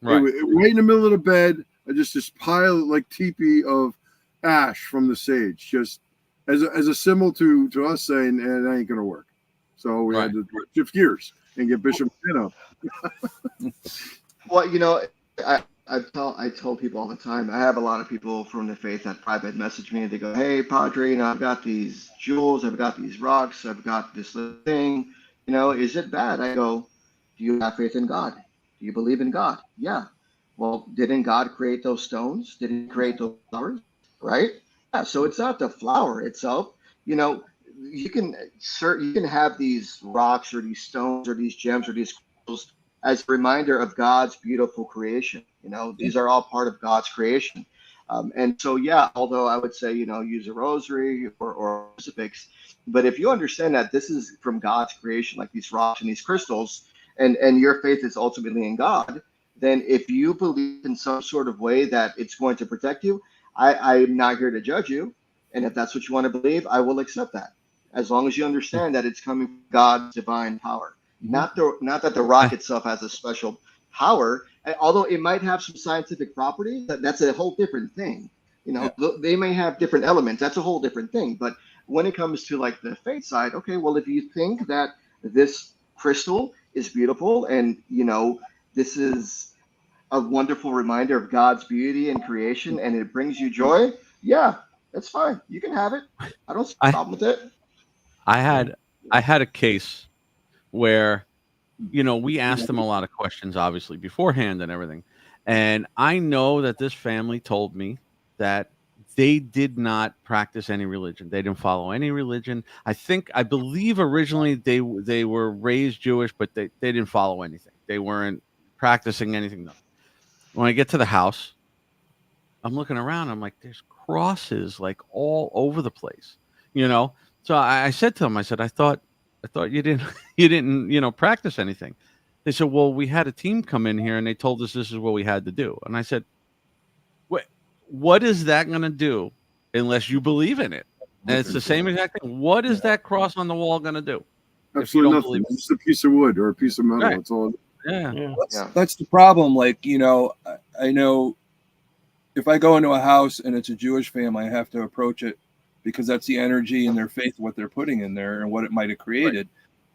Right. Right in the middle of the bed, just this pile like teepee of ash from the sage, just as a symbol to us saying, "That ain't going to work." So we had to shift gears and get Bishop up. Well, I tell people all the time. I have a lot of people from the faith that private message me. They go, "Hey, Padre, I've got these jewels, I've got these rocks, I've got this little thing. Is it bad?" I go, "Do you have faith in God? Do you believe in God?" "Yeah." "Well, didn't God create those stones? Didn't He create those flowers? Right? Yeah. So it's not the flower itself. You can have these rocks or these stones or these gems or these crystals as a reminder of God's beautiful creation. These are all part of God's creation. And so, although I would say, use a rosary or crucifix, But if you understand that this is from God's creation, like these rocks and these crystals, and your faith is ultimately in God, then if you believe in some sort of way that it's going to protect you, I'm not here to judge you. And if that's what you want to believe, I will accept that, as long as you understand that it's coming from God's divine power. Not that the rock itself has a special power, although it might have some scientific properties. That's a whole different thing. They may have different elements. That's a whole different thing. But when it comes to like the faith side, okay, well, if you think that this crystal is beautiful and this is a wonderful reminder of God's beauty and creation, and it brings you joy, yeah, that's fine. You can have it. I don't see a problem with it. I had a case where, we asked them a lot of questions, obviously, beforehand and everything. And I know that this family told me that they did not practice any religion. They didn't follow any religion. I believe originally they were raised Jewish, but they didn't follow anything. They weren't practicing anything. No. When I get to the house, I'm looking around. I'm like, there's crosses like all over the place, So I said to them, I thought you didn't practice anything. They said, well, we had a team come in here and they told us this is what we had to do. And I said, what is that going to do unless you believe in it? And it's the same exact thing. What is that cross on the wall going to do? Absolutely nothing. It's just a piece of wood or a piece of metal. Right. That's all. Yeah. That's the problem. Like, I know if I go into a house and it's a Jewish family, I have to approach it because that's the energy and their faith, what they're putting in there and what it might have created.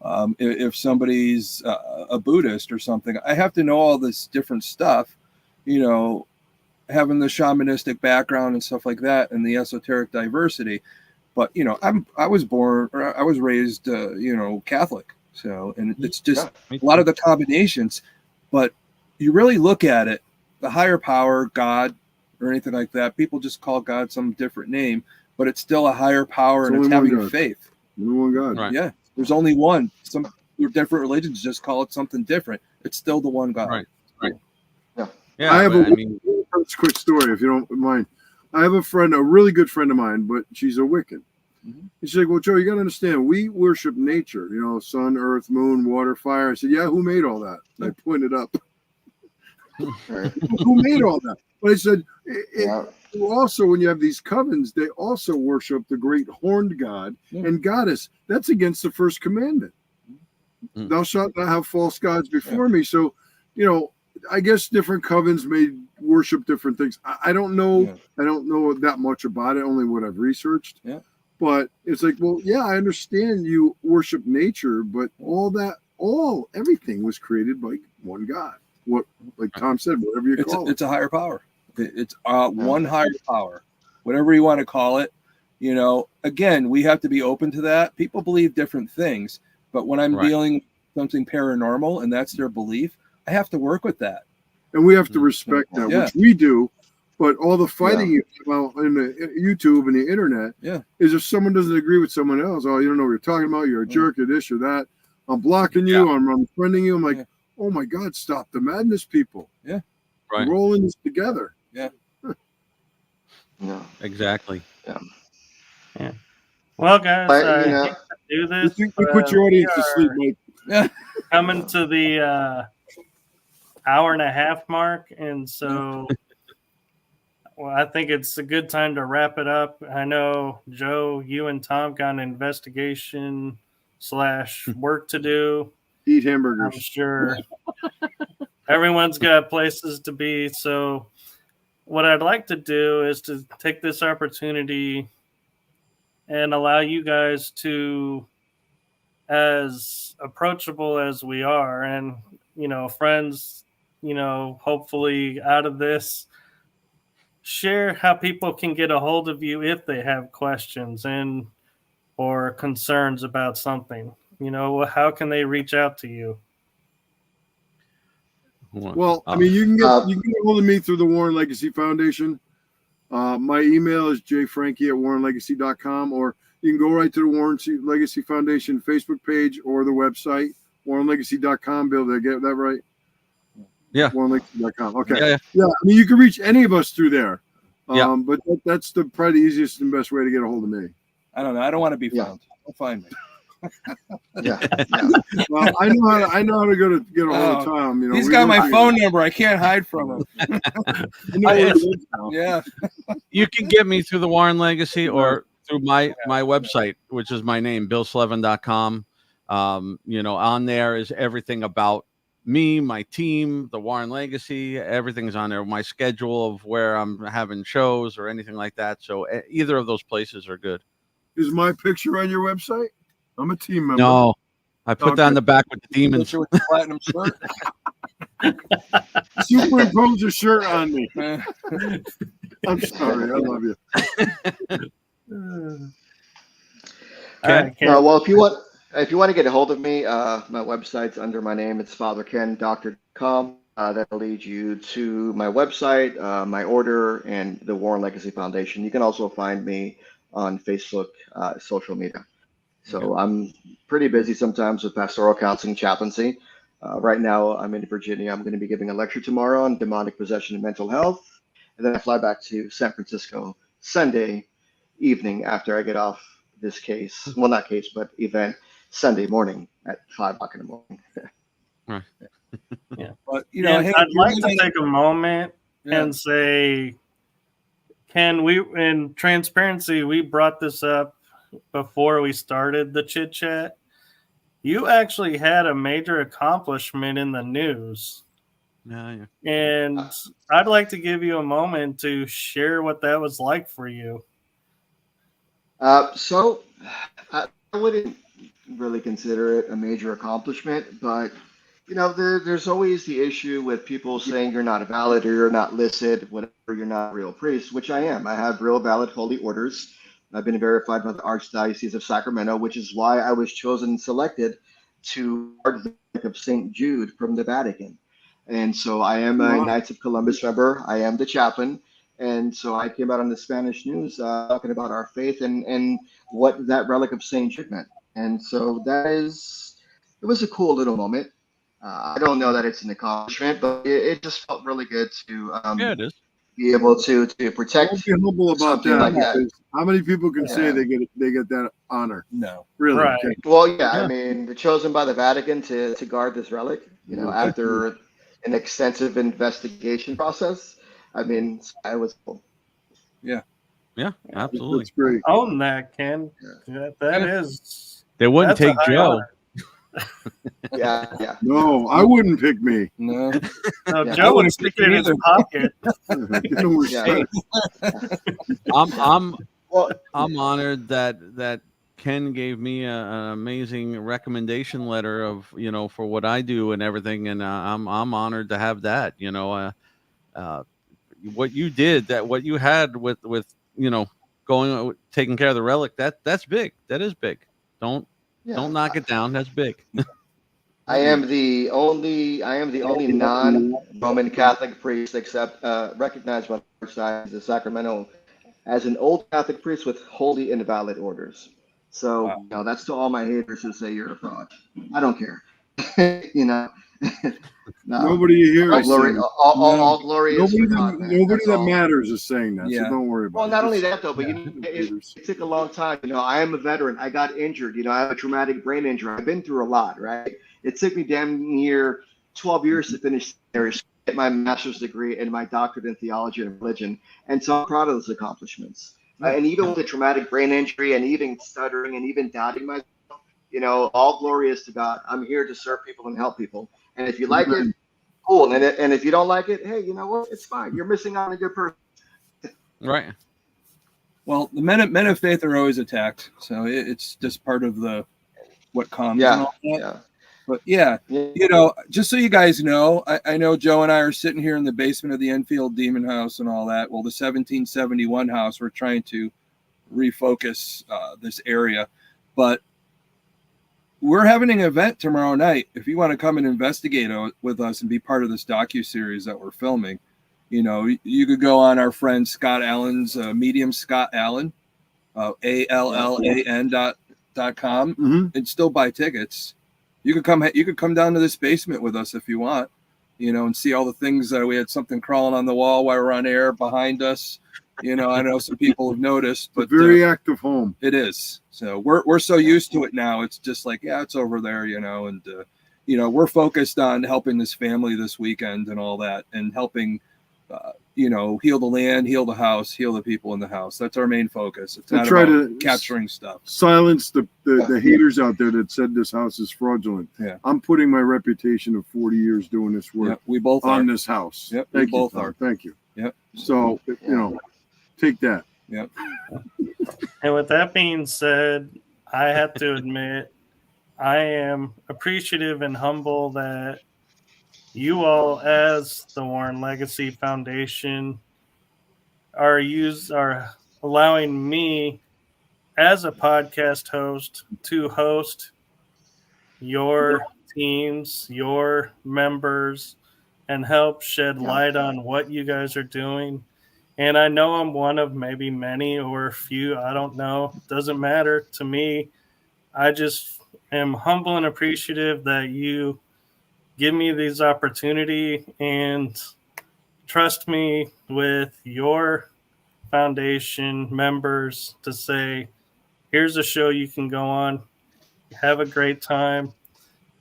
Right. If somebody's a Buddhist or something, I have to know all this different stuff, having the shamanistic background and stuff like that and the esoteric diversity. But, I was raised, Catholic. So, and it's just a lot of the combinations, but you really look at it, the higher power, God, or anything like that. People just call God some different name, but it's still a higher power, and it's having faith. Only one God. Right. Yeah, there's only one. Some different religions just call it something different. It's still the one God. Right. Yeah. I have a quick story, if you don't mind. I have a friend, a really good friend of mine, but she's a Wiccan. Mm-hmm. She's like, well, Joe, you got to understand, we worship nature, sun, earth, moon, water, fire. I said, yeah, who made all that? And I pointed up. Who made all that? But I said, also, when you have these covens, they also worship the great horned god and goddess. That's against the first commandment. Mm-hmm. Thou shalt not have false gods before me. So, I guess different covens may worship different things. I don't know. Yeah. I don't know that much about it, only what I've researched. Yeah. But it's like, well, yeah, I understand you worship nature, but everything was created by one God. What, like Tom said, whatever you call it. It's a higher power. It's one higher power, whatever you want to call it. Again, we have to be open to that. People believe different things, but when I'm dealing with something paranormal and that's their belief, I have to work with that. And we have to respect that, which we do. But all the fighting you about in the YouTube and the internet is if someone doesn't agree with someone else, you don't know what you're talking about, you're a jerk, or this or that. I'm blocking you, I'm unfriending you. I'm like, oh my God, stop the madness, people. Yeah. Right. We're rolling this together. Yeah. Yeah. Exactly. Yeah. Well, guys, I hate to do this. You put your audience to sleep, Mike. Yeah. Coming to the hour and a half mark, and so I think it's a good time to wrap it up. I know, Joe, you and Tom got an investigation / work to do. Eat hamburgers. I'm sure everyone's got places to be. So what I'd like to do is to take this opportunity and allow you guys to, as approachable as we are, and, friends, hopefully out of this, share how people can get a hold of you if they have questions or concerns about something. How can they reach out to you? Well, you can get a hold of me through the Warren Legacy Foundation. My email is jfranke@warrenlegacy.com, or you can go right to the Warren Legacy Foundation Facebook page or the website, warrenlegacy.com. Bill, did I get that right? Yeah. warrenlegacy.com. Okay. Yeah. You can reach any of us through there. But that's probably the easiest and best way to get a hold of me. I don't know. I don't want to be found. He'll find me. Yeah. Well, I know how to get a hold of Tom. You know, He's we got work my together. phone number. I can't hide from him. I know where he lives now. Yeah. You can get me through the Warren Legacy or through my website, which is my name, billslevin.com. On there is everything about me, my team, the Warren Legacy. Everything's on there. My schedule of where I'm having shows or anything like that. So either of those places are good. Is my picture on your website? I'm a team member. No, I put that on Okay. the back with the demons. Picture with the platinum shirt. Superimpose your shirt on me. I'm sorry. I love you. All right, Ken. Well, if you want to get a hold of me, my website's under my name. It's fatherkendoctor.com. That'll lead you to my website, my order, and the Warren Legacy Foundation. You can also find me on Facebook, social media. So I'm pretty busy sometimes with pastoral counseling, chaplaincy. Right now, I'm in Virginia. I'm going to be giving a lecture tomorrow on demonic possession and mental health. And then I fly back to San Francisco Sunday evening after I get off this case. Well, not case, but event Sunday morning at 5 o'clock in the morning. Yeah. But, I'd like to take a moment Yeah. and say, Ken, in transparency, we brought this up before we started the chit chat. You actually had a major accomplishment in the news. Yeah. And I'd like to give you a moment to share what that was like for you. So I wouldn't really consider it a major accomplishment, but there's always the issue with people saying you're not valid or you're not listed, whatever, you're not a real priest, which I am. I have real valid holy orders. I've been verified by the Archdiocese of Sacramento, which is why I was chosen and selected to guard the relic of St. Jude from the Vatican. And so I am a Knights of Columbus member. I am the chaplain. And so I came out on the Spanish news talking about our faith and what that relic of St. Jude meant. And so it was a cool little moment. I don't know that it's an accomplishment, but it just felt really good to It is. be able to protect. Don't be humble about something that. like that. Because how many people can say Yeah. they get that honor? No. Really? Right. Okay. Well, yeah, Yeah. I mean, they're chosen by the Vatican to guard this relic, after an extensive investigation process. I mean, I was cool. Yeah, absolutely. That's great. Own that, Ken. That is. They wouldn't That's a take high Joe. honor. Yeah. No, I wouldn't pick me. No. No, Yeah. Joe would stick it in his pocket. Give them respect. I'm Well, honored that Ken gave me an amazing recommendation letter of for what I do and everything, and I'm honored to have that. What you did, what you had with going taking care of the relic, that's big. That is big. Don't knock it down. That's big. I am the only non-Roman Catholic priest recognized by the Archdiocese of Sacramento as an old Catholic priest with wholly invalid orders. So that's to all my haters who say you're a fraud. I don't care. No. Nobody here All is glory, saying all glory is nobody for God, man. nobody That's that all. matters is saying that. Yeah. So don't worry about Well, it. not only that though, but haters. it took a long time. I am a veteran. I got injured. I have a traumatic brain injury. I've been through a lot, right? It took me damn near 12 years to finish seminary, get my master's degree and my doctorate in theology and religion. And so I'm proud of those accomplishments. And even with a traumatic brain injury and even stuttering and even doubting myself, all glory is to God. I'm here to serve people and help people. And if you like it, cool. And if you don't like it, hey, you know what? It's fine. You're missing out on a good person. Right. Well, the men of faith are always attacked, so it's just part of what comes. Yeah. And all that. Yeah. But yeah, just so you guys know, I know Joe and I are sitting here in the basement of the Enfield Demon House and all that. Well, the 1771 house, we're trying to refocus this area, but we're having an event tomorrow night. If you want to come and investigate with us and be part of this docuseries that we're filming, you could go on our friend Scott Allen's medium, Scott Allen, ALLAN.com, and still buy tickets. You could come down to this basement with us if you want. and see all the things that we had something crawling on the wall while we're on air behind us. I know some people have noticed, but very active home. it is. So we're so used to it now. It's just like, yeah, it's over there, and we're focused on helping this family this weekend and all that, and helping, heal the land, heal the house, heal the people in the house. That's our main focus. It's not try about to capturing stuff. Silence the haters out there that said this house is fraudulent. Yeah. I'm putting my reputation of 40 years doing this work We both on are. this house. Yep, Thank we both you, Tom. are. Thank you. Yep. So, take that. Yep. And with that being said, I have to admit, I am appreciative and humble that you all, as the Warren Legacy Foundation, are allowing me as a podcast host to host your teams, your members, and help shed light on what you guys are doing. And I know I'm one of maybe many or a few, I don't know. Doesn't matter to me. I just am humble and appreciative that you give me this opportunity and trust me with your foundation members to say, here's a show you can go on, have a great time.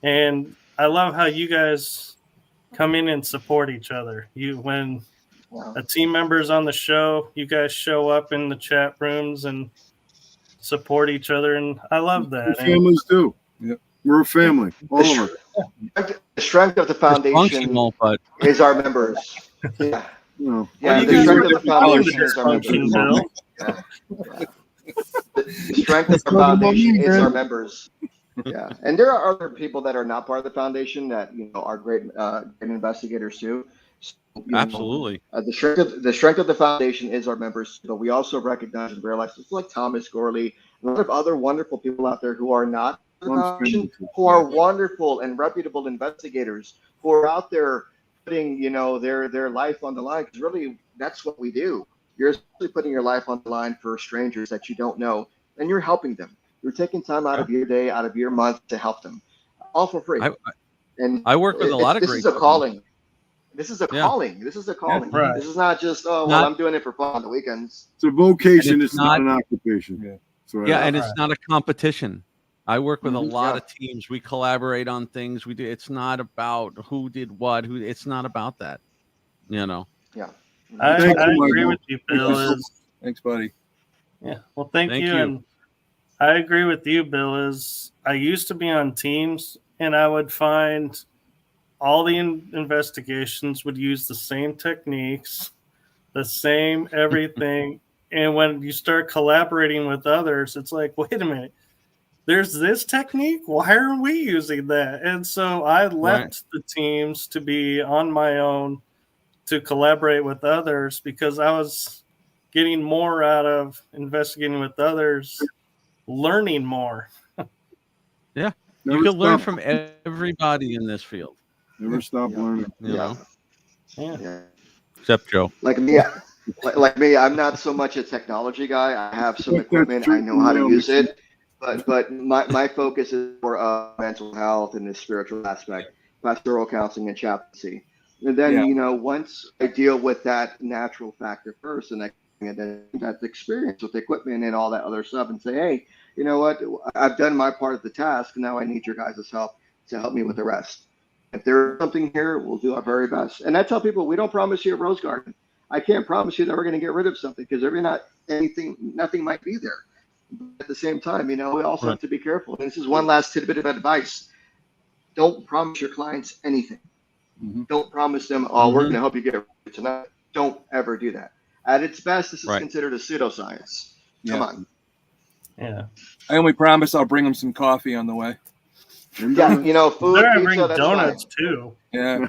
And I love how you guys come in and support each other. When a team member is on the show, you guys show up in the chat rooms and support each other, and I love that. Families do. Yep. We're a family, all of us. The strength of the foundation But is our members. Yeah. You The strength of the foundation is our members. Bill. The strength of our foundation is our members. Yeah, and there are other people that are not part of the foundation that are great investigators too. So, absolutely, the strength of the foundation is our members, but we also recognize and realize it's like Thomas Gorley, a lot of other wonderful people out there who are not the foundation, who are wonderful and reputable investigators, who are out there putting their life on the line, because really that's what we do. You're essentially putting your life on the line for strangers that you don't know, and you're helping them. You're taking time out of your day, out of your month to help them, all for free. I work with a lot of great. This is a calling. This is a calling. This is a calling. Yeah, right. This is not just I'm doing it for fun on the weekends. It's a vocation. It's not an occupation. Yeah. So And it's not a competition. I work with a lot of teams. We collaborate on things. We do. It's not about who did what. It's not about that. Yeah. I agree with you, Bill. Thanks, buddy. Yeah. Well, thank you. And I agree with you, Bill. I used to be on teams, and I would find all the investigations would use the same techniques, the same everything. And when you start collaborating with others, it's like, wait a minute, there's this technique? Why aren't we using that? And so I left the teams to be on my own to collaborate with others, because I was getting more out of investigating with others, learning more. Yeah. You can learn from everybody in this field. Never stop learning. You know? Yeah. Except Joe. Like me, I'm not so much a technology guy. I have some equipment. I know how to use it. But my focus is for mental health and the spiritual aspect, pastoral counseling and chaplaincy. And then, once I deal with that natural factor first, and then that experience with equipment and all that other stuff, and say, hey, you know what? I've done my part of the task. Now I need your guys' help to help me with the rest. If there's something here, we'll do our very best. And I tell people, we don't promise you a rose garden. I can't promise you that we're going to get rid of something, because nothing might be there. But at the same time, we also have to be careful. And this is one last tidbit of advice. Don't promise your clients anything. Mm-hmm. Don't promise them, we're going to help you get rid of it tonight. Don't ever do that. At its best, this is considered a pseudoscience. Come on. Yeah. I only promise I'll bring them some coffee on the way. Yeah, food. There, I bring donuts too. Yeah,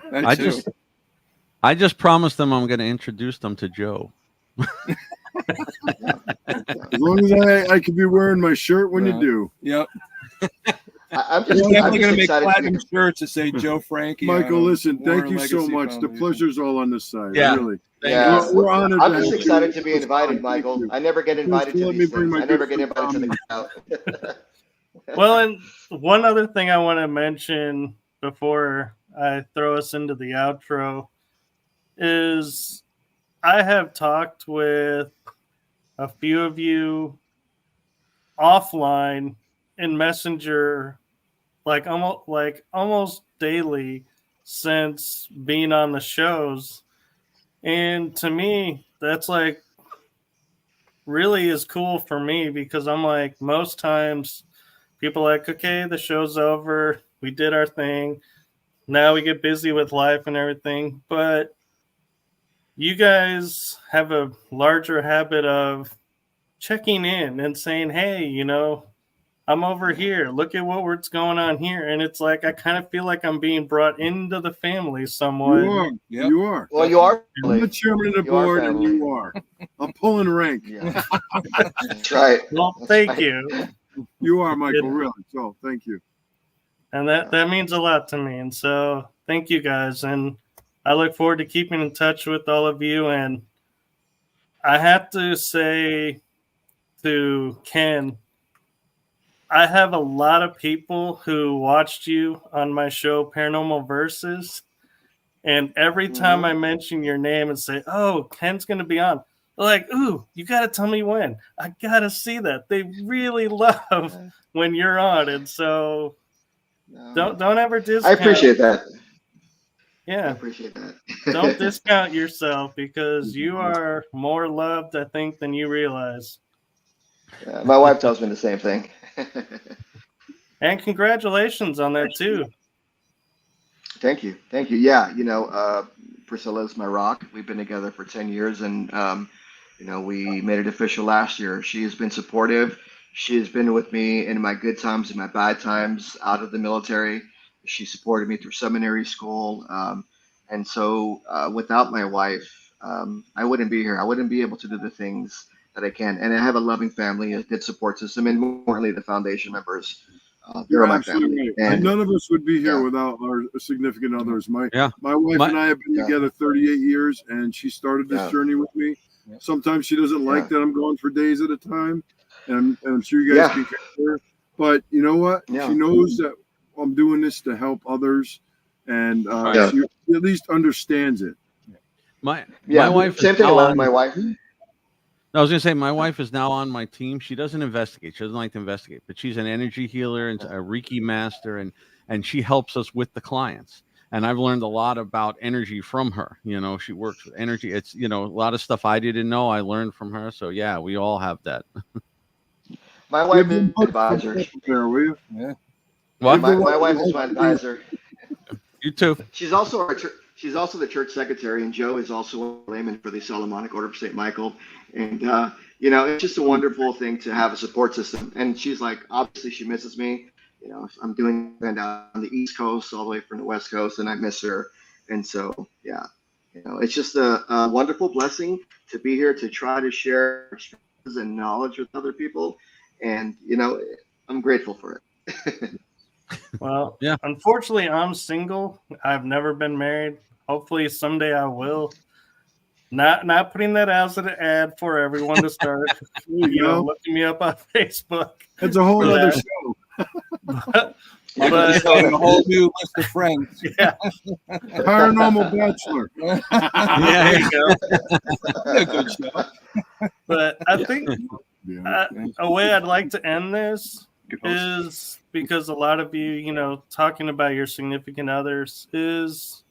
I just promised them I'm going to introduce them to Joe. As long as I can be wearing my shirt when you do. Yep. I'm definitely going to make platinum shirts to say Joe Franke. Michael, listen, thank you so much. Foundation. The pleasure's all on this side. Yeah. Really. Yeah. We're honored. I'm just excited to be invited, Michael. I never get invited to these things. I never get invited to the crowd. Well, and one other thing I want to mention before I throw us into the outro, is I have talked with a few of you offline in Messenger, like almost daily since being on the shows. And to me, that's like really is cool for me, because I'm like, most times people are like, okay, the show's over. We did our thing. Now we get busy with life and everything. But you guys have a larger habit of checking in and saying, hey, I'm over here. Look at what's going on here. And it's like, I kind of feel like I'm being brought into the family somewhat. You are. Yep. You are. Well, you are. I'm the chairman of the board, and you are. I'm pulling rank. Yeah. That's right. Well, That's thank right. you. You are, Michael, Yeah. really. So thank you. And that means a lot to me. And so thank you guys. And I look forward to keeping in touch with all of you. And I have to say to Ken, I have a lot of people who watched you on my show, Paranormal Versus. And every time I mention your name and say, oh, Ken's going to be on, they're like, ooh, you got to tell me when. I got to see that. They really love when you're on. And so don't ever discount. I appreciate that. Yeah. I appreciate that. Don't discount yourself, because you are more loved, I think, than you realize. Yeah, my wife tells me the same thing. And congratulations on that too. Thank you. Thank you. Yeah, Priscilla's my rock. We've been together for 10 years, and we made it official last year. She has been supportive. She has been with me in my good times and my bad times out of the military. She supported me through seminary school. And so without my wife, I wouldn't be here. I wouldn't be able to do the things that I can. And I have a loving family, a good support system, and more importantly, the foundation members. They're my family. Right. And none of us would be here without our significant others. My wife and I have been together 38 years, and she started this journey with me. Sometimes she doesn't like that I'm going for days at a time, and I'm sure you guys can compare. But you know what? She knows that I'm doing this to help others, and she at least understands it. My wife. Same thing with my wife. I was going to say, my wife is now on my team. She doesn't investigate. She doesn't like to investigate, but she's an energy healer and a Reiki master, and she helps us with the clients. And I've learned a lot about energy from her. She works with energy. It's, a lot of stuff I didn't know I learned from her. So yeah, we all have that. My wife is my advisor. Yeah. What? My wife is my advisor. You too. She's also the church secretary, and Joe is also a layman for the Solomonic Order of St. Michael. And, it's just a wonderful thing to have a support system. And she's like, obviously she misses me. I'm doing it down on the East Coast all the way from the West Coast, and I miss her. And so, it's just a wonderful blessing to be here to try to share experiences and knowledge with other people. And, I'm grateful for it. Well, unfortunately, I'm single. I've never been married. Hopefully someday I will. Not putting that as an ad for everyone to start looking me up on Facebook. That's a whole other show. But a whole new list of friends. Yeah. Paranormal Bachelor. There you go. A good show. But I think a way I'd like to end this is, because a lot of you, talking about your significant others is,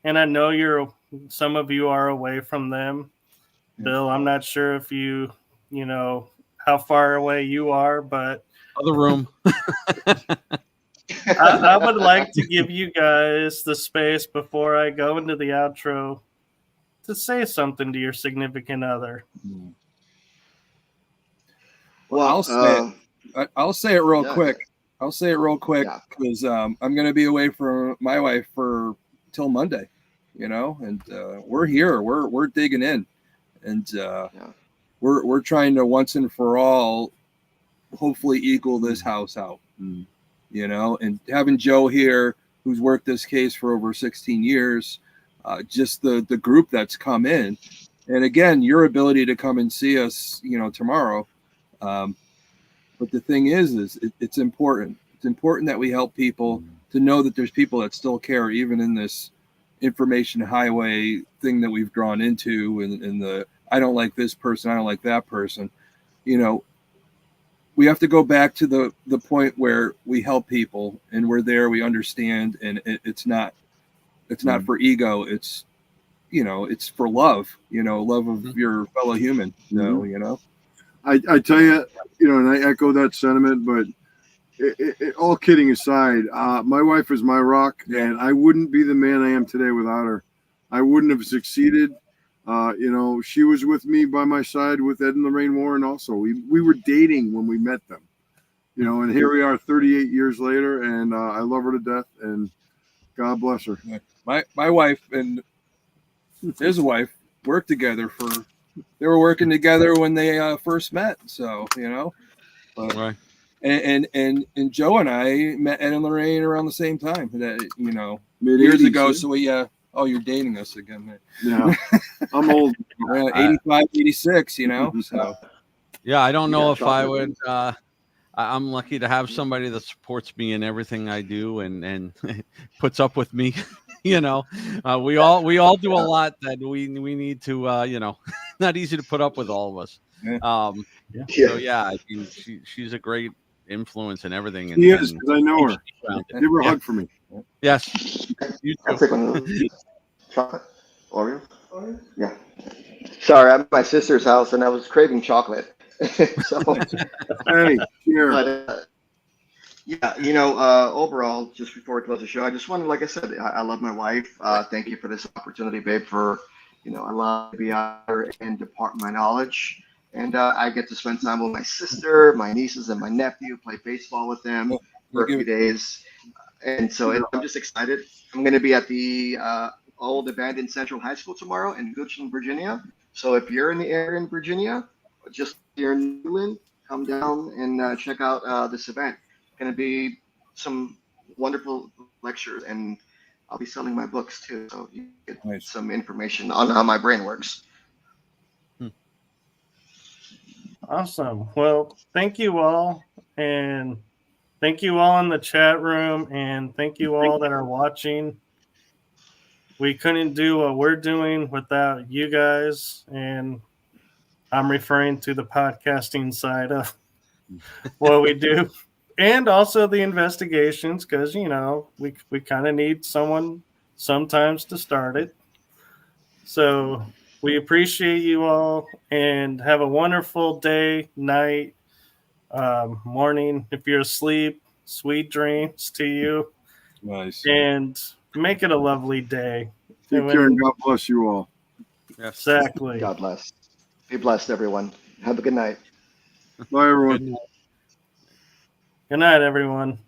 and I know some of you are away from them. Bill, I'm not sure if you how far away you are, but other room. I would like to give you guys the space before I go into the outro to say something to your significant other. Well, I'll say it real quick. I'll say it real quick because I'm going to be away from my wife till Monday, and we're here. We're digging in, and we're trying to once and for all, hopefully equal this house out. And having Joe here, who's worked this case for over 16 years, just the group that's come in, and again, your ability to come and see us, tomorrow. But the thing is it's important. It's important that we help people to know that there's people that still care, even in this information highway thing that we've drawn into, and the I don't like this person, I don't like that person. You know, we have to go back to the point where we help people and we're there, we understand, and it's not for ego. It's, you know, it's for love, you know, love of your fellow human. So, you know, I tell you, you know, and I echo that sentiment, but all kidding aside, my wife is my rock, and I wouldn't be the man I am today without her. I wouldn't have succeeded. You know, she was with me by my side with Ed and Lorraine Warren also. We were dating when we met them, you know, and here we are 38 years later, and I love her to death, and God bless her. My wife and his wife worked together they were working together when they first met. So, you know, Right. And Joe and I met Ed and Lorraine around the same time, that, you know, Mid-80s, years ago. yeah. So we, oh, you're dating us again. Yeah, I'm old. 85, 86, you know, so. Yeah, I don't know Yeah, if I chocolate. would. I'm lucky to have somebody that supports me in everything I do and puts up with me. You know, we all do a lot that we need to. You know, not easy to put up with, all of us. Yeah. So yeah, I mean, she's a great influence in everything. She is, because I know her. Give her a Yeah. hug for me. Yes, you I'll too. take one of those. Chocolate? Oreo? Yeah. Sorry, I'm at my sister's house and I was craving chocolate. So, Hey, here. but yeah, you know, overall, just before we close the show, I just wanted, like I said, I love my wife. Thank you for this opportunity, babe, for, you know, allowing me to be out there and depart my knowledge. And I get to spend time with my sister, my nieces, and my nephew, play baseball with them for a few days. And so I'm just excited. I'm going to be at the old abandoned Central High School tomorrow in Goochland, Virginia. So if you're in the area in Virginia, just here in Newland, come down and check out this event. Going to be some wonderful lectures, and I'll be selling my books too. So you get some information on how my brain works. Awesome. Well, thank you all, and thank you all in the chat room, and thank you all that are watching. We couldn't do what we're doing without you guys, and I'm referring to the podcasting side of what we do, and also the investigations, because, you know, we kind of need someone sometimes to start it. So we appreciate you all, and have a wonderful day, night, morning. If you're asleep, sweet dreams to you. Nice. And make it a lovely day. Take care, and God bless you all. Yes. Exactly. God bless. Be blessed, everyone. Have a good night. Bye, everyone. Good night. Good night, everyone.